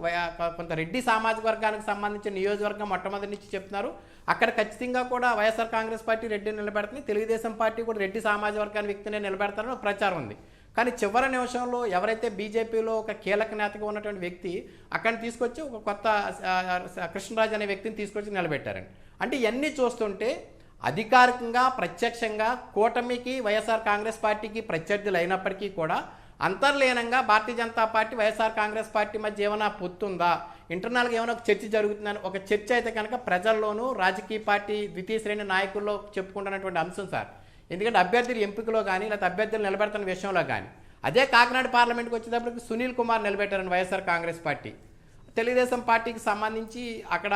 కొంత రెడ్డి సామాజిక వర్గానికి సంబంధించిన నియోజకవర్గం మొట్టమొదటి నుంచి చెప్తున్నారు. అక్కడ ఖచ్చితంగా కూడా వైఎస్ఆర్ కాంగ్రెస్ పార్టీ రెడ్డిని నిలబెడుతుంది, తెలుగుదేశం పార్టీ కూడా రెడ్డి సామాజిక వర్గాన్ని వ్యక్తిని నిలబెడతారని ఒక ప్రచారం ఉంది. కానీ చివరి నిమిషంలో ఎవరైతే బీజేపీలో ఒక కీలక నేతగా ఉన్నటువంటి వ్యక్తి అక్కడిని తీసుకొచ్చి ఒక కొత్త కృష్ణరాజు అనే వ్యక్తిని తీసుకొచ్చి నిలబెట్టారండి. అంటే ఇవన్నీ చూస్తుంటే అధికారికంగా ప్రత్యక్షంగా కూటమికి వైఎస్ఆర్ కాంగ్రెస్ పార్టీకి ప్రత్యర్థులు అయినప్పటికీ కూడా అంతర్లీనంగా భారతీయ జనతా పార్టీ వైఎస్ఆర్ కాంగ్రెస్ పార్టీ మధ్య ఏమైనా పొత్తుందా, ఇంటర్నల్గా ఏమైనా ఒక చర్చ జరుగుతుందని ఒక చర్చ అయితే కనుక ప్రజల్లోనూ రాజకీయ పార్టీ ద్వితీయ శ్రేణి నాయకుల్లో చెప్పుకుంటున్నటువంటి అంశం సార్. ఎందుకంటే అభ్యర్థుల ఎంపికలో కానీ లేకపోతే అభ్యర్థులు నిలబెడుతున్న విషయంలో కానీ అదే కాకినాడ పార్లమెంట్కి వచ్చేటప్పటికి సునీల్ కుమార్ నిలబెట్టారని వైఎస్ఆర్ కాంగ్రెస్ పార్టీ. తెలుగుదేశం పార్టీకి సంబంధించి అక్కడ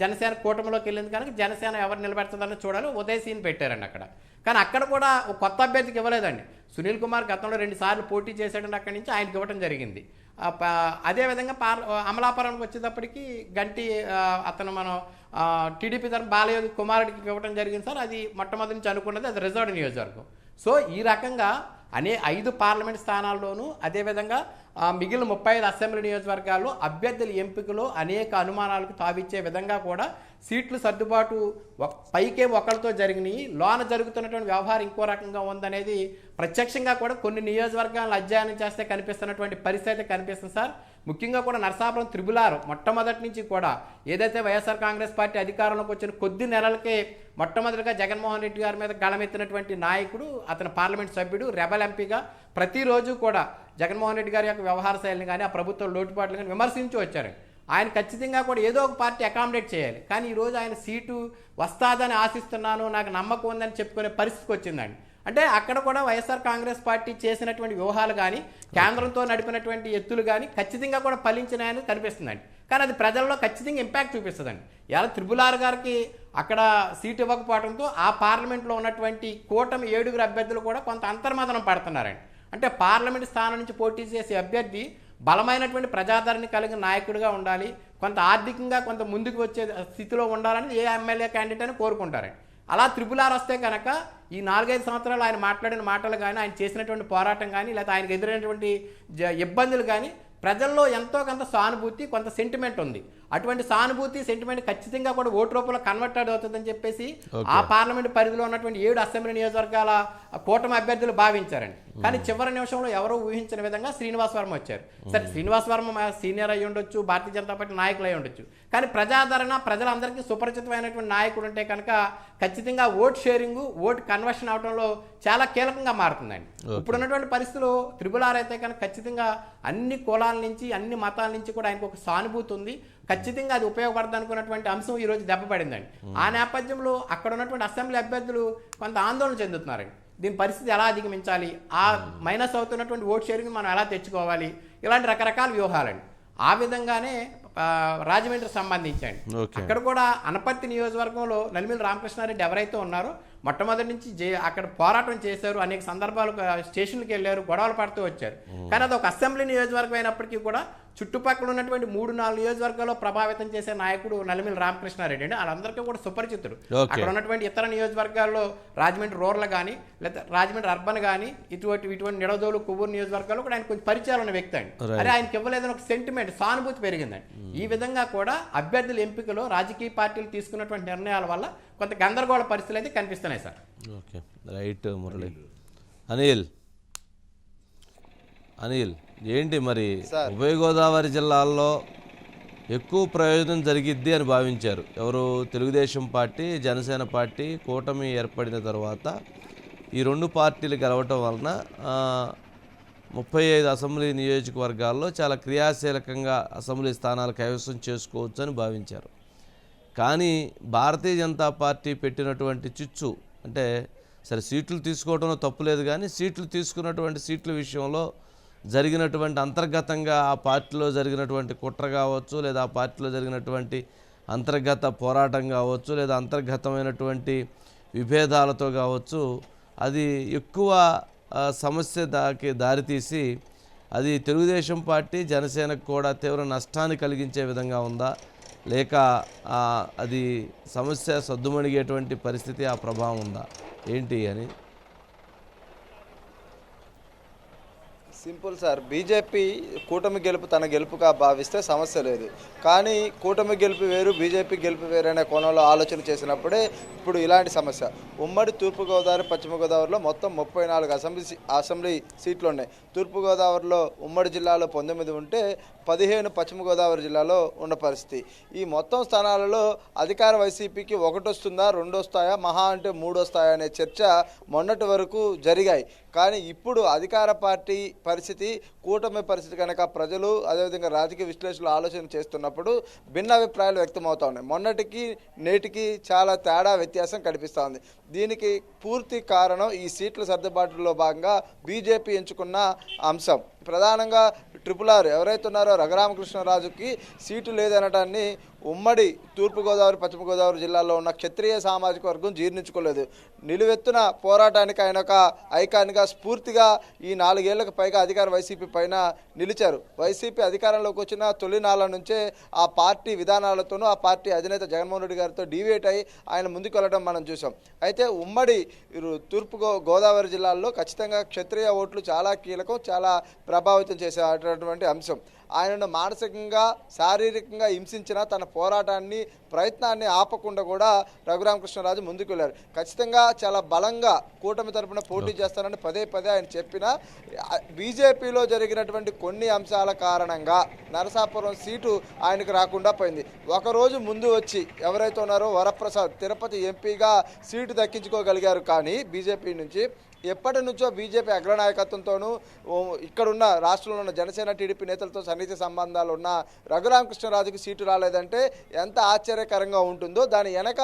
జనసేన కూటమిలోకి వెళ్ళింది కనుక జనసేన ఎవరు నిలబెడుతుందని చూడాలి, ఉదయ్ సీన్ పెట్టారండి అక్కడ. కానీ అక్కడ కూడా కొత్త అభ్యర్థికి ఇవ్వలేదండి. సునీల్ కుమార్ గతంలో 2 సార్లు పోటీ చేశాడండి, అక్కడి నుంచి ఆయనకి ఇవ్వడం జరిగింది. అదేవిధంగా అమలాపురంకి వచ్చేటప్పటికి గంటి అతను మనం టీడీపీ తరఫున బాలయోగి కుమారుడికి ఇవ్వడం జరిగింది సార్. అది మొట్టమొదటి నుంచి అనుకున్నది, అది రిజర్వ్డ్ నియోజకవర్గం. సో ఈ రకంగా 5 పార్లమెంట్ స్థానాల్లోనూ అదేవిధంగా మిగిలిన 35 అసెంబ్లీ నియోజకవర్గాల్లో అభ్యర్థుల ఎంపికలో అనేక అనుమానాలకు తావిచ్చే విధంగా కూడా సీట్లు సర్దుబాటు పైకే ఒకరితో జరిగినాయి, లోన జరుగుతున్నటువంటి వ్యవహారం ఇంకో రకంగా ఉందనేది ప్రత్యక్షంగా కూడా కొన్ని నియోజకవర్గాలను అధ్యయనం చేస్తే కనిపిస్తున్నటువంటి పరిస్థితి కనిపిస్తుంది సార్. ముఖ్యంగా కూడా నరసాపురం త్రిబుల్-ఆర్ మొట్టమొదటి నుంచి కూడా ఏదైతే వైఎస్ఆర్ కాంగ్రెస్ పార్టీ అధికారంలోకి వచ్చిన కొద్ది నెలలకే మొట్టమొదటిగా జగన్మోహన్ రెడ్డి గారి మీద గళమెత్తినటువంటి నాయకుడు, అతను పార్లమెంట్ సభ్యుడు, రెబల్ ఎంపీగా ప్రతిరోజు కూడా జగన్మోహన్ రెడ్డి గారి యొక్క వ్యవహార శైలిని కానీ ఆ ప్రభుత్వ లోటుపాట్లు కానీ విమర్శించి వచ్చారు. ఆయన ఖచ్చితంగా కూడా ఏదో ఒక పార్టీ అకామిడేట్ చేయాలి, కానీ ఈరోజు ఆయన సీటు వస్తాదని ఆశిస్తున్నాను, నాకు నమ్మకం ఉందని చెప్పుకునే పరిస్థితికి వచ్చిందండి. అంటే అక్కడ కూడా వైఎస్ఆర్ కాంగ్రెస్ పార్టీ చేసినటువంటి వ్యూహాలు కానీ కేంద్రంతో నడిపినటువంటి ఎత్తులు కానీ ఖచ్చితంగా కూడా ఫలించినాయని కనిపిస్తుందండి. కానీ అది ప్రజల్లో ఖచ్చితంగా ఇంపాక్ట్ చూపిస్తుందండి. ఇలా త్రిబుల్-ఆర్ గారికి అక్కడ సీటు ఇవ్వకపోవడంతో ఆ పార్లమెంట్లో ఉన్నటువంటి కూటమి 7 అభ్యర్థులు కూడా కొంత అంతర్మదనం పడుతున్నారండి. అంటే పార్లమెంట్ స్థానం నుంచి పోటీ చేసే అభ్యర్థి బలమైనటువంటి ప్రజాదరణ కలిగిన నాయకుడిగా ఉండాలి, కొంత ఆర్థికంగా కొంత ముందుకు వచ్చే స్థితిలో ఉండాలని ఏ ఎమ్మెల్యే క్యాండిడేట్ అని కోరుకుంటారండి. అలా త్రిబుల్-ఆర్ వస్తే కనుక ఈ 4-5 సంవత్సరాలు ఆయన మాట్లాడిన మాటలు కానీ, ఆయన చేసినటువంటి పోరాటం కానీ, లేదా ఆయనకు ఎదురైనటువంటి ఇబ్బందులు కానీ ప్రజల్లో ఎంతో కొంత సానుభూతి, కొంత సెంటిమెంట్ ఉంది. అటువంటి సానుభూతి సెంటిమెంట్ ఖచ్చితంగా కూడా ఓటు రూపంలో కన్వర్ట్ అవుతుందని చెప్పేసి ఆ పార్లమెంట్ పరిధిలో ఉన్నటువంటి 7 అసెంబ్లీ నియోజకవర్గాల కూటమి అభ్యర్థులు భావించారండి. కానీ చివరి నిమిషంలో ఎవరో ఊహించిన విధంగా శ్రీనివాస్ వర్మ వచ్చారు. సరే, శ్రీనివాస్ వర్మ సీనియర్ అయ్యి ఉండొచ్చు, భారతీయ జనతా పార్టీ నాయకులు అయి ఉండొచ్చు, కానీ ప్రజాదరణ, ప్రజలందరికీ సుపరిచితమైనటువంటి నాయకుడు ఉంటే కనుక ఖచ్చితంగా ఓట్ షేరింగ్, ఓట్ కన్వర్షన్ అవడంలో చాలా కీలకంగా మారుతుందండి. ఇప్పుడున్నటువంటి పరిస్థితుల్లో త్రిబుల్-ఆర్ అయితే కనుక ఖచ్చితంగా అన్ని కులాల నుంచి, అన్ని మతాల నుంచి కూడా ఆయనకు ఒక సానుభూతి ఉంది. ఖచ్చితంగా అది ఉపయోగపడదు అనుకున్నటువంటి అంశం ఈరోజు దెబ్బపడిందండి. ఆ నేపథ్యంలో అక్కడ ఉన్నటువంటి అసెంబ్లీ అభ్యర్థులు కొంత ఆందోళన చెందుతున్నారండి. దీని పరిస్థితి ఎలా అధిగమించాలి, ఆ మైనస్ అవుతున్నటువంటి ఓట్ షేరింగ్ మనం ఎలా తెచ్చుకోవాలి, ఇలాంటి రకరకాల వ్యూహాలండి. ఆ విధంగానే రాజమండ్రి సంబంధించండి, అక్కడ కూడా అనపర్తి నియోజకవర్గంలో నలిమిలి రామకృష్ణారెడ్డి ఎవరైతే ఉన్నారో మొట్టమొదటి నుంచి అక్కడ పోరాటం చేశారు, అనేక సందర్భాలు స్టేషన్కి వెళ్ళారు, గొడవలు పడుతూ వచ్చారు. కానీ అది ఒక అసెంబ్లీ నియోజకవర్గం అయినప్పటికీ కూడా చుట్టుపక్కల ఉన్నటువంటి 3-4 నియోజకవర్గాల్లో ప్రభావితం చేసే నాయకుడు నలిమిలి రామకృష్ణారెడ్డి అండి. వాళ్ళందరికీ కూడా సుపరిచితుడు. అక్కడ ఉన్నటువంటి ఇతర నియోజకవర్గాల్లో రాజమండ్రి రూరల్ కానీ, లేదా రాజమండ్రి అర్బన్ కానీ, ఇటువంటి నిడదోలు, కొవ్వూరు నియోజకవర్గాల్లో కూడా ఆయన కొంచెం పరిచయాలు ఉన్న వ్యక్తి అండి. అరే, ఆయనకి ఇవ్వలేదని ఒక సెంటిమెంట్, సానుభూతి పెరిగిందండి. ఈ విధంగా కూడా అభ్యర్థుల ఎంపికలో రాజకీయ పార్టీలు తీసుకున్నటువంటి నిర్ణయాల వల్ల కొంత గందరగోళ పరిస్థితులు అయితే కనిపిస్తున్నాయి sir. Okay, right Murali. Anil ఏంటి మరి ఉభయ గోదావరి జిల్లాల్లో ఎక్కువ ప్రయోజనం జరిగిద్ది అని భావించారు ఎవరు? తెలుగుదేశం పార్టీ, జనసేన పార్టీ కూటమి ఏర్పడిన తర్వాత ఈ 2 పార్టీలు కలవటం వలన 35 అసెంబ్లీ నియోజకవర్గాల్లో చాలా క్రియాశీలకంగా అసెంబ్లీ స్థానాలు కైవసం చేసుకోవచ్చు అని భావించారు. కానీ భారతీయ జనతా పార్టీ పెట్టినటువంటి చిచ్చు, అంటే సరే సీట్లు తీసుకోవడంలో తప్పులేదు, కానీ సీట్లు తీసుకున్నటువంటి సీట్ల విషయంలో జరిగినటువంటి అంతర్గతంగా ఆ పార్టీలో జరిగినటువంటి కుట్ర కావచ్చు, లేదా ఆ పార్టీలో జరిగినటువంటి అంతర్గత పోరాటం కావచ్చు, లేదా అంతర్గతమైనటువంటి విభేదాలతో కావచ్చు, అది ఎక్కువ సమస్య దారితీసి అది తెలుగుదేశం పార్టీ, జనసేనకు కూడా తీవ్ర నష్టాన్ని కలిగించే విధంగా ఉందా, లేక అది సమస్య సద్దుమణిగేటువంటి పరిస్థితి, ఆ ప్రభావం ఉందా ఏంటి అని? సింపుల్ సార్, బీజేపీ కూటమి గెలుపు తన గెలుపుగా భావిస్తే సమస్య లేదు. కానీ కూటమి గెలుపు వేరు, బీజేపీ గెలుపు వేరు అనే కోణంలో ఆలోచన చేసినప్పుడే ఇప్పుడు ఇలాంటి సమస్య. ఉమ్మడి తూర్పుగోదావరి, పశ్చిమ గోదావరిలో మొత్తం 34 అసెంబ్లీ సీట్లు ఉన్నాయి. తూర్పుగోదావరిలో ఉమ్మడి జిల్లాలో 19 ఉంటే 15 పశ్చిమ గోదావరి జిల్లాలో ఉన్న పరిస్థితి. ఈ మొత్తం స్థానాలలో అధికార వైసీపీకి 1 వస్తుందా, 2 వస్తాయా, మహా అంటే 3 వస్తాయా అనే చర్చ మొన్నటి వరకు జరిగాయి. కానీ ఇప్పుడు అధికార పార్టీ పరిస్థితి, కూటమి పరిస్థితి కనుక ప్రజలు అదేవిధంగా రాజకీయ విశ్లేషకులు ఆలోచన చేస్తున్నప్పుడు భిన్న అభిప్రాయాలు వ్యక్తమవుతా ఉన్నాయి. మొన్నటికి నేటికి చాలా తేడా వ్యత్యాసం కనిపిస్తూ ఉంది. దీనికి పూర్తి కారణం ఈ సీట్ల సర్దుబాటులో భాగంగా బీజేపీ ఎంచుకున్న అంశం. ప్రధానంగా RRR ఎవరైతే ఉన్నారో రఘురామకృష్ణరాజుకి సీటు లేదనటాన్ని ఉమ్మడి తూర్పుగోదావరి పశ్చిమ గోదావరి జిల్లాలో ఉన్న క్షత్రియ సామాజిక వర్గం జీర్ణించుకోలేదు. నిలువెత్తున పోరాటానికి ఆయన ఒక ఐకాన్గా స్ఫూర్తిగా ఈ 4 ఏళ్లకు పైగా అధికార వైసీపీ పైన నిలిచారు. వైసీపీ అధికారంలోకి వచ్చిన తొలి నాళ్ళ నుంచే ఆ పార్టీ విధానాలతోనూ ఆ పార్టీ అధినేత జగన్మోహన్ రెడ్డి గారితో డివేట్ అయి ఆయన ముందుకు వెళ్ళడం మనం చూసాం. అయితే ఉమ్మడి తూర్పు గోదావరి జిల్లాల్లో ఖచ్చితంగా క్షత్రియ ఓట్లు చాలా కీలకం, చాలా ప్రభావితం చేసేటటువంటి అంశం. ఆయనను మానసికంగా శారీరకంగా హింసించిన తన పోరాటాన్ని ప్రయత్నాన్ని ఆపకుండా కూడా రఘురామకృష్ణరాజు ముందుకు వెళ్ళారు. ఖచ్చితంగా చాలా బలంగా కూటమి తరపున పోటీ చేస్తానని పదే ఆయన చెప్పినా బీజేపీలో జరిగినటువంటి కొన్ని అంశాల కారణంగా నరసాపురం సీటు ఆయనకు రాకుండా పోయింది. ఒకరోజు ముందు వచ్చి ఎవరైతే ఉన్నారో వరప్రసాద్ తిరుపతి ఎంపీగా సీటు దక్కించుకోగలిగారు. కానీ బీజేపీ నుంచి ఎప్పటి నుంచో బీజేపీ అగ్రనాయకత్వంతోనూ ఇక్కడున్న రాష్ట్రంలో ఉన్న జనసేన టీడీపీ నేతలతో సన్నిహిత సంబంధాలు ఉన్న రఘురామకృష్ణరాజుకి సీటు రాలేదంటే ఎంత ఆశ్చర్యకరంగా ఉంటుందో, దాని వెనక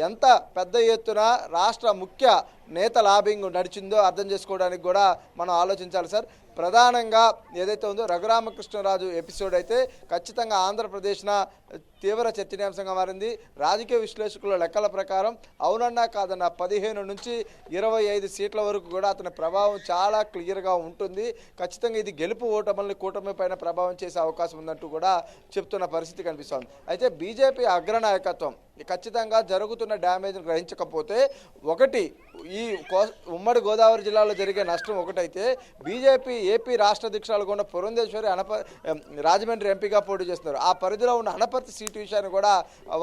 ఎంత పెద్ద ఎత్తున రాష్ట్ర ముఖ్య నేత లాబింగ్ నడిచిందో అర్థం చేసుకోవడానికి కూడా మనం ఆలోచించాలి సార్. ప్రధానంగా ఏదైతే ఉందో రఘురామకృష్ణరాజు ఎపిసోడ్ అయితే ఖచ్చితంగా ఆంధ్రప్రదేశ్న తీవ్ర చర్చనీయాంశంగా మారింది. రాజకీయ విశ్లేషకుల లెక్కల ప్రకారం అవునన్నా కాదన్నా 15 నుంచి 25 సీట్ల వరకు కూడా అతని ప్రభావం చాలా క్లియర్గా ఉంటుంది. ఖచ్చితంగా ఇది గెలుపు ఓటముల్ని కూటమి పైన ప్రభావం చేసే అవకాశం ఉందంటూ కూడా చెప్తున్న పరిస్థితి కనిపిస్తోంది. అయితే బీజేపీ అగ్రనాయకత్వం ఖచ్చితంగా జరుగుతున్న డ్యామేజ్ను గ్రహించకపోతే ఒకటి ఈ ఉమ్మడి గోదావరి జిల్లాలో జరిగే నష్టం ఒకటైతే బీజేపీ ఏపీ రాష్ట్ర అధ్యక్షురాలు ఉన్న పురంధేశ్వరి రాజమండ్రి ఎంపీగా పోటీ చేస్తున్నారు. ఆ పరిధిలో ఉన్న అనపర్తి సీటు విషయాన్ని కూడా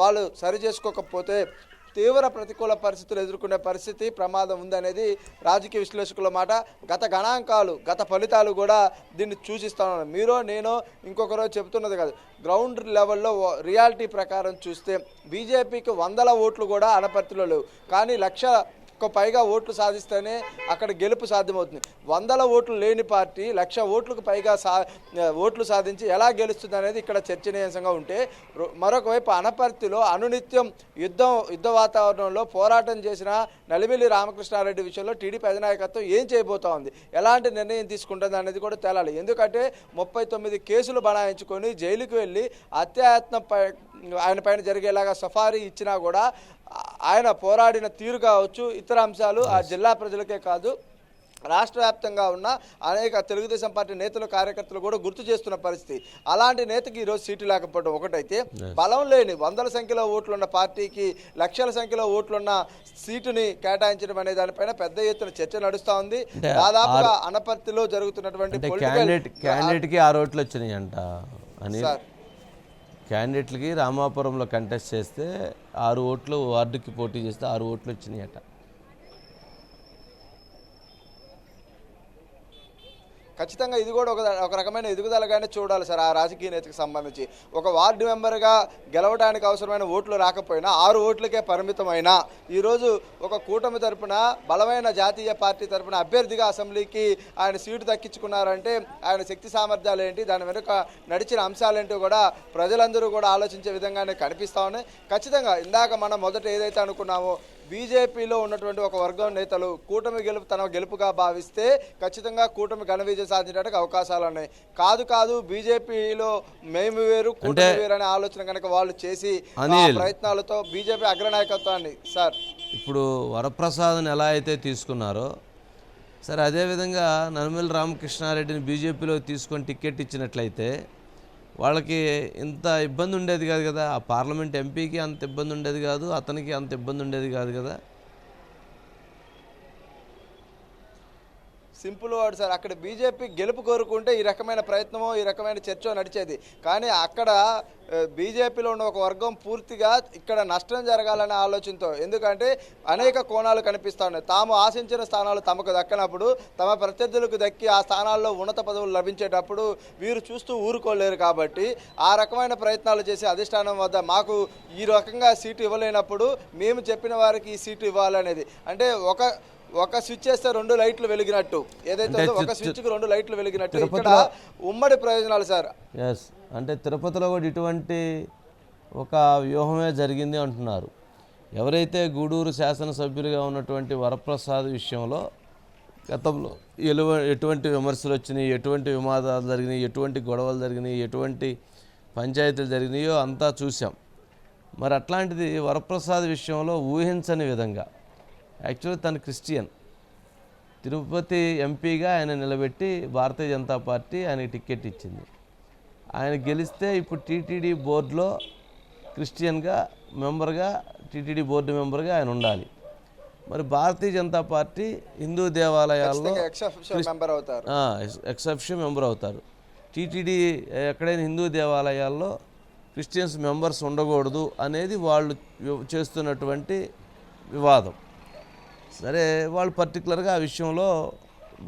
వాళ్ళు సరి చేసుకోకపోతే తీవ్ర ప్రతికూల పరిస్థితులు ఎదుర్కొనే పరిస్థితి ప్రమాదం ఉందనేది రాజకీయ విశ్లేషకుల మాట. గత గణాంకాలు గత ఫలితాలు కూడా దీన్ని సూచిస్తాను. మీరో నేనో ఇంకొకరో చెబుతున్నది కాదు. గ్రౌండ్ లెవెల్లో రియాలిటీ ప్రకారం చూస్తే బీజేపీకి 100 ఓట్లు కూడా అనపర్తిలో లేవు. కానీ 1,00,000కు పైగా ఓట్లు సాధిస్తేనే అక్కడ గెలుపు సాధ్యమవుతుంది. 100 ఓట్లు లేని పార్టీ 1,00,000 ఓట్లకు పైగా ఓట్లు సాధించి ఎలా గెలుస్తుంది అనేది ఇక్కడ చర్చనీయాంశంగా ఉంటే, మరొక వైపు అనపర్తిలో అనునిత్యం యుద్ధ వాతావరణంలో పోరాటం చేసిన నలిమిల్లి రామకృష్ణారెడ్డి విషయంలో టీడీపీ అధినాయకత్వం ఏం చేయబోతా ఉంది, ఎలాంటి నిర్ణయం తీసుకుంటుంది అనేది కూడా తేలాలి. ఎందుకంటే 39 కేసులు బనాయించుకొని జైలుకు వెళ్ళి అత్యాయత్నం ఆయన పైన జరిగేలాగా సఫారీ ఇచ్చినా కూడా ఆయన పోరాడిన తీరు కావచ్చు, ఇతర అంశాలు ఆ జిల్లా ప్రజలకే కాదు రాష్ట్ర వ్యాప్తంగా ఉన్న అనేక తెలుగుదేశం పార్టీ నేతలు కార్యకర్తలు కూడా గుర్తు చేస్తున్న పరిస్థితి. అలాంటి నేతకి ఈరోజు సీటు లేకపోవడం ఒకటైతే, బలం లేని 100ల సంఖ్యలో ఓట్లున్న పార్టీకి 1,00,000ల సంఖ్యలో ఓట్లున్న సీటుని కేటాయించడం అనే దానిపైన పెద్ద ఎత్తున చర్చ నడుస్తూ ఉంది. దాదాపుగా అనపర్తిలో జరుగుతున్నటువంటి క్యాండిడేట్కి 6 ఓట్లు వచ్చినాయి అంట అని. క్యాండిడేట్లకి రామాపురంలో కంటెస్ట్ చేస్తే 6 ఓట్లు, వార్డుకి పోటీ చేస్తే 6 ఓట్లు వచ్చినాయి అట. ఖచ్చితంగా ఇది కూడా ఒక రకమైన ఎదుగుదలగానే చూడాలి సార్. ఆ రాజకీయ నేతకు సంబంధించి ఒక వార్డు మెంబర్గా గెలవడానికి అవసరమైన ఓట్లు రాకపోయినా 6 ఓట్లకే పరిమితమైన ఈరోజు ఒక కూటమి తరపున బలమైన జాతీయ పార్టీ తరపున అభ్యర్థిగా అసెంబ్లీకి ఆయన సీటు దక్కించుకున్నారంటే ఆయన శక్తి సామర్థ్యాలు ఏంటి, దాని వెనుక నడిచిన అంశాలేంటో కూడా ప్రజలందరూ కూడా ఆలోచించే విధంగానే కనిపిస్తూ ఉన్నాయి. ఖచ్చితంగా ఇందాక మనం మొదట ఏదైతే అనుకున్నామో బీజేపీలో ఉన్నటువంటి ఒక వర్గం నేతలు కూటమి గెలుపు తన గెలుపుగా భావిస్తే ఖచ్చితంగా కూటమి ఘన విజయం సాధించడానికి అవకాశాలు ఉన్నాయి. కాదు బీజేపీలో మేము వేరు కూటమి వేరు అనే ఆలోచన కనుక వాళ్ళు చేసి ప్రయత్నాలతో బీజేపీ అగ్రనాయకత్వాన్ని సార్ ఇప్పుడు వరప్రసాద్ని ఎలా అయితే తీసుకున్నారో సరే అదేవిధంగా నలిమిల్లి రామకృష్ణారెడ్డిని బీజేపీలో తీసుకొని టికెట్ ఇచ్చినట్లయితే వాళ్ళకి ఇంత ఇబ్బంది ఉండేది కాదు కదా. ఆ పార్లమెంట్ ఎంపీకి అంత ఇబ్బంది ఉండేది కాదు, అతనికి అంత ఇబ్బంది ఉండేది కాదు కదా. Simple word sir. అక్కడ బీజేపీ గెలుపు కోరుకుంటే ఈ రకమైన ప్రయత్నమో ఈ రకమైన చర్చో నడిచేది. కానీ అక్కడ బీజేపీలో ఉన్న ఒక వర్గం పూర్తిగా ఇక్కడ నష్టం జరగాలనే ఆలోచనతో, ఎందుకంటే అనేక కోణాలు కనిపిస్తూ ఉన్నాయి. తాము ఆశించిన స్థానాలు తమకు దక్కనప్పుడు, తమ ప్రత్యర్థులకు దక్కి ఆ స్థానాల్లో ఉన్నత పదవులు లభించేటప్పుడు వీరు చూస్తూ ఊరుకోలేరు. కాబట్టి ఆ రకమైన ప్రయత్నాలు చేసి అధిష్టానం వద్ద మాకు ఈ రకంగా సీటు ఇవ్వలేనప్పుడు మేము చెప్పిన వారికి ఈ సీటు ఇవ్వాలనేది, అంటే ఒక స్విచ్ వేస్తే 2 లైట్లు వెలిగినట్టు, ఏదైతే ఉందో ఒక స్విచ్కి 2 లైట్లు వెలిగినట్టు ఇక్కడ ఉమ్మడి ప్రయోజనాలు సార్. ఎస్, అంటే తిరుపతిలో కూడా ఇటువంటి ఒక వ్యూహమే జరిగింది అంటున్నారు. ఎవరైతే గూడూరు శాసనసభ్యులుగా ఉన్నటువంటి వరప్రసాద్ విషయంలో గతంలో ఎటువంటి విమర్శలు వచ్చినాయి, ఎటువంటి వివాదాలు జరిగినాయి, ఎటువంటి గొడవలు జరిగినాయి, ఎటువంటి పంచాయతీలు జరిగినాయో అంతా చూసాం. మరి అట్లాంటిది వరప్రసాద్ విషయంలో ఊహించని విధంగా, యాక్చువల్లీ తను క్రిస్టియన్, తిరుపతి ఎంపీగా ఆయన నిలబెట్టి భారతీయ జనతా పార్టీ ఆయనకి టికెట్ ఇచ్చింది. ఆయన గెలిస్తే ఇప్పుడు టీటీడీ బోర్డులో క్రిస్టియన్గా మెంబర్గా, టీటీడీ బోర్డు మెంబర్గా ఆయన ఉండాలి. మరి భారతీయ జనతా పార్టీ హిందూ దేవాలయాల్లో ఎక్సెప్షన్ మెంబర్ అవుతారు. టీటీడీ ఎక్కడైనా హిందూ దేవాలయాల్లో క్రిస్టియన్స్ మెంబర్స్ ఉండకూడదు అనేది వాళ్ళు చేస్తున్నటువంటి వివాదం. సరే, వాళ్ళు పర్టికులర్గా ఆ విషయంలో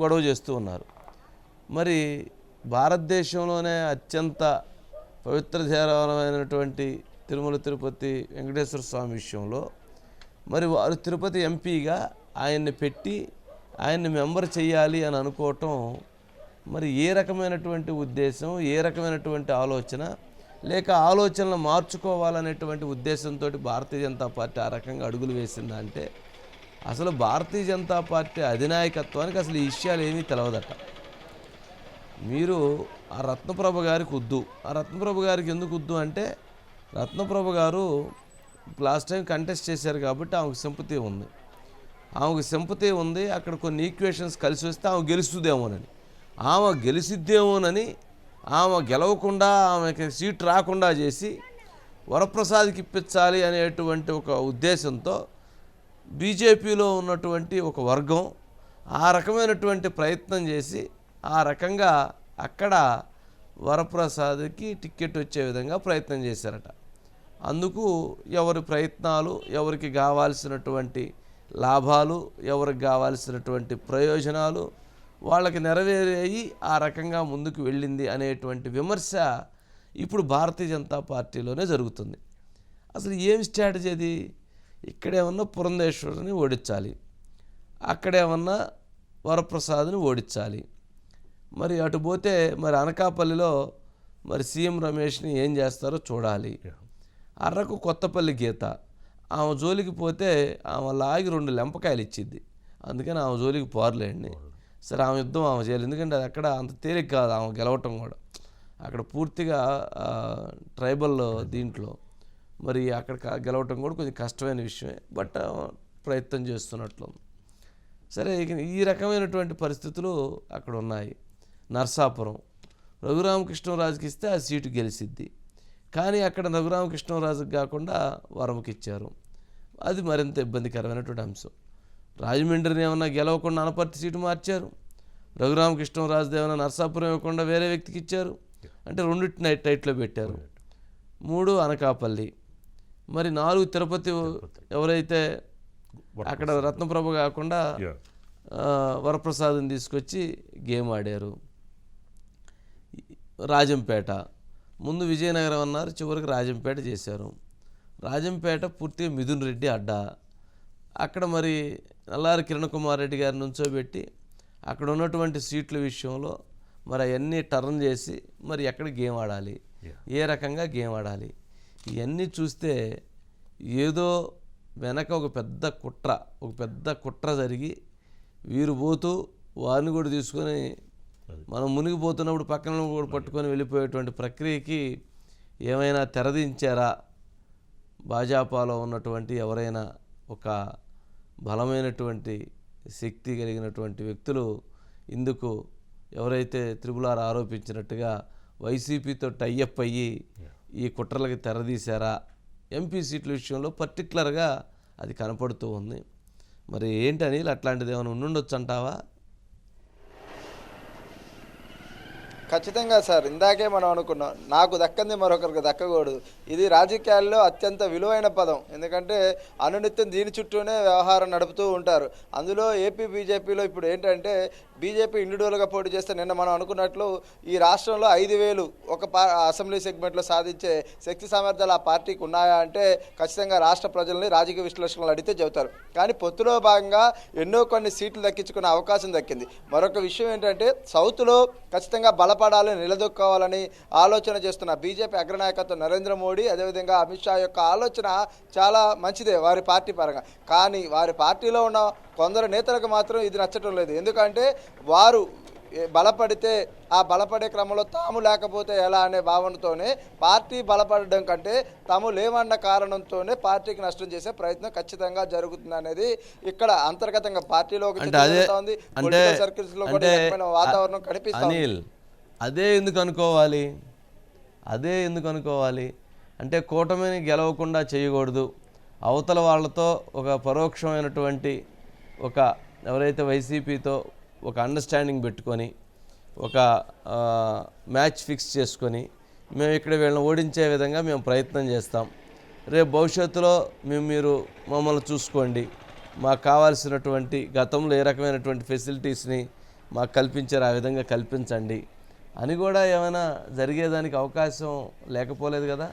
గొడవ చేస్తూ ఉన్నారు. మరి భారతదేశంలోనే అత్యంత పవిత్ర దేవాలయమైనటువంటి తిరుమల తిరుపతి వెంకటేశ్వర స్వామి విషయంలో మరి వారు తిరుపతి ఎంపీగా ఆయన్ని పెట్టి ఆయన్ని మెంబర్ చేయాలి అని అనుకోవటం మరి ఏ రకమైనటువంటి ఉద్దేశం, ఏ రకమైనటువంటి ఆలోచన, లేక ఆలోచనలు మార్చుకోవాలనేటువంటి ఉద్దేశంతో భారతీయ జనతా పార్టీ ఆ రకంగా అడుగులు వేసిందంటే అసలు భారతీయ జనతా పార్టీ అధినాయకత్వానికి అసలు ఈ విషయాలు ఏమీ తెలియదట. మీరు ఆ రత్నప్రభ గారికి వద్దు, ఆ రత్నప్రభ గారికి ఎందుకు వద్దు అంటే, రత్నప్రభ గారు లాస్ట్ టైం కంటెస్ట్ చేశారు కాబట్టి ఆమెకు సింపతి ఉంది. అక్కడ కొన్ని ఈక్వేషన్స్ కలిసి వస్తే ఆమె గెలుస్తుందేమోనని, ఆమె గెలిచిద్దేమోనని ఆమె గెలవకుండా ఆమెకి సీట్ రాకుండా చేసి వరప్రసాద్కి ఇప్పించాలి అనేటువంటి ఒక ఉద్దేశంతో బీజేపీలో ఉన్నటువంటి ఒక వర్గం ఆ రకమైనటువంటి ప్రయత్నం చేసి ఆ రకంగా అక్కడ వరప్రసాద్కి టికెట్ వచ్చే విధంగా ప్రయత్నం చేశారట. అందుకు ఎవరి ప్రయత్నాలు, ఎవరికి కావాల్సినటువంటి లాభాలు, ఎవరికి కావాల్సినటువంటి ప్రయోజనాలు వాళ్ళకి నెరవేరాయి, ఆ రకంగా ముందుకు వెళ్ళింది అనేటువంటి విమర్శ ఇప్పుడు భారతీయ జనతా పార్టీలోనే జరుగుతుంది. అసలు ఏం స్ట్రాటజీ అది? ఇక్కడేమన్నా పురంధేశ్వరుని ఓడించాలి, అక్కడేమన్నా వరప్రసాద్ని ఓడించాలి. మరి అటు పోతే మరి అనకాపల్లిలో మరి సీఎం రమేష్ని ఏం చేస్తారో చూడాలి. అర్రకు కొత్తపల్లి గీత, ఆమె జోలికి పోతే ఆమె లాగి 2 లెంపకాయలు ఇచ్చిద్ది, అందుకని ఆమె జోలికి పోరలేండి. సరే, ఆమె యుద్ధం ఆమె చేయాలి, ఎందుకంటే అది అక్కడ అంత తేలిక కాదు ఆమె గెలవటం కూడా. అక్కడ పూర్తిగా ట్రైబల్ దీంట్లో మరి అక్కడ గెలవటం కూడా కొంచెం కష్టమైన విషయమే, బట్ ప్రయత్నం చేస్తున్నట్లు. సరే, ఇక ఈ రకమైనటువంటి పరిస్థితులు అక్కడ ఉన్నాయి. నర్సాపురం రఘురామకృష్ణరాజుకి ఇస్తే ఆ సీటు గెలిసిద్ది, కానీ అక్కడ రఘురామకృష్ణరాజుకి కాకుండా వరమకి ఇచ్చారు. అది మరింత ఇబ్బందికరమైనటువంటి అంశం. రాజమండ్రిని ఏమన్నా గెలవకుండా అనపర్తి సీటు మార్చారు, రఘురామకృష్ణరాజు ఏమన్నా నర్సాపురం ఇవ్వకుండా వేరే వ్యక్తికి ఇచ్చారు, అంటే 2 టైట్లో పెట్టారు. 3 అనకాపల్లి, మరి 4 తిరుపతి ఎవరైతే అక్కడ రత్నప్రభ కాకుండా వరప్రసాద్ని తీసుకొచ్చి గేమ్ ఆడారు. రాజంపేట ముందు విజయనగరం అన్నారు, చివరికి రాజంపేట చేశారు. రాజంపేట పూర్తిగా మిథున్ రెడ్డి అడ్డా. అక్కడ మరి నల్లారి కిరణ్ కుమార్ రెడ్డి గారిని నుంచోబెట్టి అక్కడ ఉన్నటువంటి సీట్ల విషయంలో మరి అవన్నీ టర్న్ చేసి మరి ఎక్కడ గేమ్ ఆడాలి, ఏ రకంగా గేమ్ ఆడాలి, ఇవన్నీ చూస్తే ఏదో వెనక ఒక పెద్ద కుట్ర జరిగి వీరు పోతూ వారిని కూడా తీసుకొని మనం మునిగిపోతున్నప్పుడు పక్కన కూడా పట్టుకొని వెళ్ళిపోయేటువంటి ప్రక్రియకి ఏమైనా తెరదించారా? భాజపాలో ఉన్నటువంటి ఎవరైనా ఒక బలమైనటువంటి శక్తి కలిగినటువంటి వ్యక్తులు ఇందుకు ఎవరైతే త్రిపులార్ ఆరోపించినట్టుగా వైసీపీతో టైఅప్ అయ్యి ఈ కుట్రలకి తెరదీశారా? ఎంపీ సీట్ల విషయంలో పర్టికులర్గా అది కనపడుతూ ఉంది. మరి ఏంటని అట్లాంటిది ఏమైనా ఉండుండొచ్చు అంటావా? ఖచ్చితంగా సార్, ఇందాకే మనం అనుకున్నాం, నాకు దక్కంది మరొకరికి దక్కకూడదు. ఇది రాజకీయాల్లో అత్యంత విలువైన పదం. ఎందుకంటే అనునిత్యం దీని చుట్టూనే వ్యవహారం నడుపుతూ ఉంటారు. అందులో ఏపీ బీజేపీలో ఇప్పుడు ఏంటంటే బీజేపీ ఇండివిజువల్గా పోటీ చేస్తే నిన్న మనం అనుకున్నట్లు ఈ రాష్ట్రంలో 5,000 ఒక అసెంబ్లీ సెగ్మెంట్లో సాధించే శక్తి సామర్థ్యాలు ఆ పార్టీకి ఉన్నాయా అంటే ఖచ్చితంగా రాష్ట్ర ప్రజల్ని రాజకీయ విశ్లేషణలు అడిగితే చెబుతారు. కానీ పొత్తులో భాగంగా ఎన్నో కొన్ని సీట్లు దక్కించుకునే అవకాశం దక్కింది. మరొక విషయం ఏంటంటే సౌత్లో ఖచ్చితంగా బలపడాలని నిలదొక్కోవాలని ఆలోచన చేస్తున్న బీజేపీ అగ్రనాయకత్వం నరేంద్ర మోడీ, అదేవిధంగా అమిత్ షా యొక్క ఆలోచన చాలా మంచిదే వారి పార్టీ పరంగా. కానీ వారి పార్టీలో ఉన్న కొందరు నేతలకు మాత్రం ఇది నచ్చటం లేదు. ఎందుకంటే వారు బలపడితే ఆ బలపడే క్రమంలో తాము లేకపోతే ఎలా అనే భావనతోనే పార్టీ బలపడడం కంటే తాము లేవన్న కారణంతోనే పార్టీకి నష్టం చేసే ప్రయత్నం ఖచ్చితంగా జరుగుతుంది అనేది ఇక్కడ అంతర్గతంగా పార్టీలో సర్కిల్స్ లో కూడా వాతావరణం కనిపిస్తుంది. అనిల్, అదే ఎందుకు అనుకోవాలి అంటే కూటమిని గెలవకుండా చేయకూడదు, అవతల వాళ్ళతో ఒక పరోక్షమైనటువంటి ఒక ఎవరైతే వైసీపీతో ఒక అండర్స్టాండింగ్ పెట్టుకొని ఒక మ్యాచ్ ఫిక్స్ చేసుకొని మేము ఇక్కడ వీళ్ళని ఓడించే విధంగా మేము ప్రయత్నం చేస్తాం, రేపు భవిష్యత్తులో మీరు మమ్మల్ని చూసుకోండి, మాకు కావాల్సినటువంటి గతంలో ఏ రకమైనటువంటి ఫెసిలిటీస్ని మాకు కల్పించారు ఆ విధంగా కల్పించండి అని కూడా ఏమైనా జరిగేదానికి అవకాశం లేకపోలేదు కదా?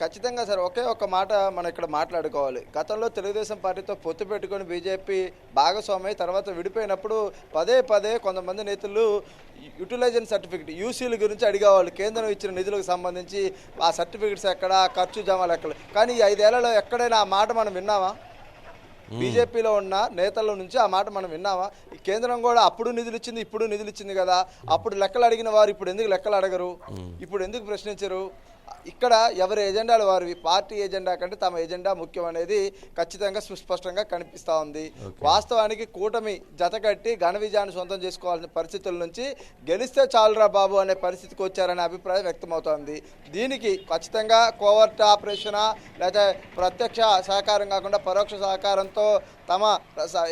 ఖచ్చితంగా సార్, ఒకే ఒక మాట మనం ఇక్కడ మాట్లాడుకోవాలి. గతంలో తెలుగుదేశం పార్టీతో పొత్తు పెట్టుకొని బీజేపీ భాగస్వామి తర్వాత విడిపోయినప్పుడు పదే కొంతమంది నేతలు యూటిలైజేషన్ సర్టిఫికేట్ యూసీల గురించి అడిగేవాళ్ళు. కేంద్రం ఇచ్చిన నిధులకు సంబంధించి ఆ సర్టిఫికేట్స్ ఎక్కడ, ఖర్చు జమ లెక్కలు. కానీ ఈ 5 ఏళ్లలో ఎక్కడైనా ఆ మాట మనం విన్నామా? బీజేపీలో ఉన్న నేతల నుంచి ఆ మాట మనం విన్నామా? కేంద్రం కూడా అప్పుడు నిధులు ఇచ్చింది, ఇప్పుడు నిధులు ఇచ్చింది కదా. అప్పుడు లెక్కలు అడిగిన వారు ఇప్పుడు ఎందుకు లెక్కలు అడగరు? ఇప్పుడు ఎందుకు ప్రశ్నించరు? ఇక్కడ ఎవరి ఎజెండాలు వారివి. పార్టీ ఎజెండా కంటే తమ ఎజెండా ముఖ్యం అనేది ఖచ్చితంగా సుస్పష్టంగా కనిపిస్తూ ఉంది. వాస్తవానికి కూటమి జతకట్టి ఘన విజయాన్ని సొంతం చేసుకోవాల్సిన పరిస్థితుల నుంచి గెలిస్తే చాలురా బాబు అనే పరిస్థితికి వచ్చారనే అభిప్రాయం వ్యక్తమవుతోంది. దీనికి ఖచ్చితంగా కోవర్ట్ ఆపరేషనా లేదా ప్రత్యక్ష సహకారం కాకుండా పరోక్ష సహకారంతో తమ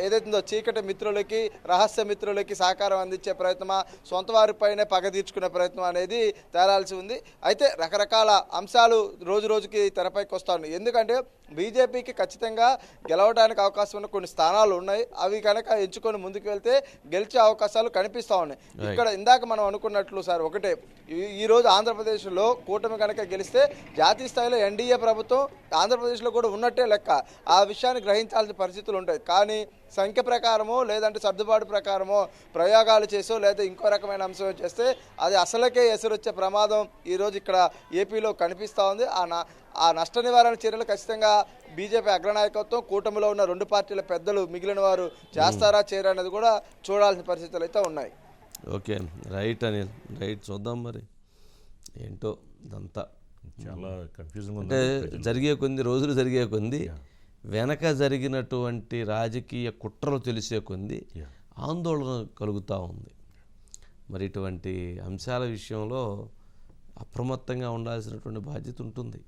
ఏదైతుందో చీకటి మిత్రులకి, రహస్య మిత్రులకి సహకారం అందించే ప్రయత్నమా, సొంత వారిపైనే పగ తీర్చుకునే ప్రయత్నం అనేది తేలాల్సి ఉంది. అయితే రకరకాల అంశాలు రోజు రోజుకి తెరపైకి వస్తూ ఉన్నాయి. ఎందుకంటే బీజేపీకి ఖచ్చితంగా గెలవడానికి అవకాశం ఉన్న కొన్ని స్థానాలు ఉన్నాయి. అవి కనుక ఎంచుకొని ముందుకు వెళ్తే గెలిచే అవకాశాలు కనిపిస్తూ ఉన్నాయి. ఇక్కడ ఇందాక మనం అనుకున్నట్లు సార్ ఒకటే, ఈరోజు ఆంధ్రప్రదేశ్లో కూటమి కనుక గెలిస్తే జాతీయ స్థాయిలో ఎన్డీఏ ప్రభుత్వం ఆంధ్రప్రదేశ్లో కూడా ఉన్నట్టే లెక్క. ఆ విషయాన్ని గ్రహించాల్సిన పరిస్థితులు ఉంటాయి. కానీ సంఖ్య ప్రకారమో లేదంటే సర్దుబాటు ప్రకారమో ప్రయోగాలు చేసో లేదా ఇంకో రకమైన అంశం చేస్తే అది అసలుకే ఎసరొచ్చే ప్రమాదం ఈరోజు ఇక్కడ ఏపీలో కనిపిస్తూ ఉంది. ఆ నష్ట నివారణ చర్యలు ఖచ్చితంగా బీజేపీ అగ్రనాయకత్వం, కూటమిలో ఉన్న 2 పార్టీల పెద్దలు మిగిలిన వారు చేస్తారా చేయరా అనేది కూడా చూడాల్సిన పరిస్థితులు అయితే ఉన్నాయి. Okay, right Anil, right. చూద్దాం మరి ఏంటో ఇదంతా. చాలా కన్ఫ్యూజింగ్ అంటే రోజులు జరిగే కొంది వెనక జరిగినటువంటి రాజకీయ కుట్రలు తెలిసే కొంది ఆందోళన కలుగుతూ ఉంది. మరి ఇటువంటి అంశాల విషయంలో అప్రమత్తంగా ఉండాల్సినటువంటి బాధ్యత ఉంటుంది.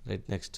Right, next.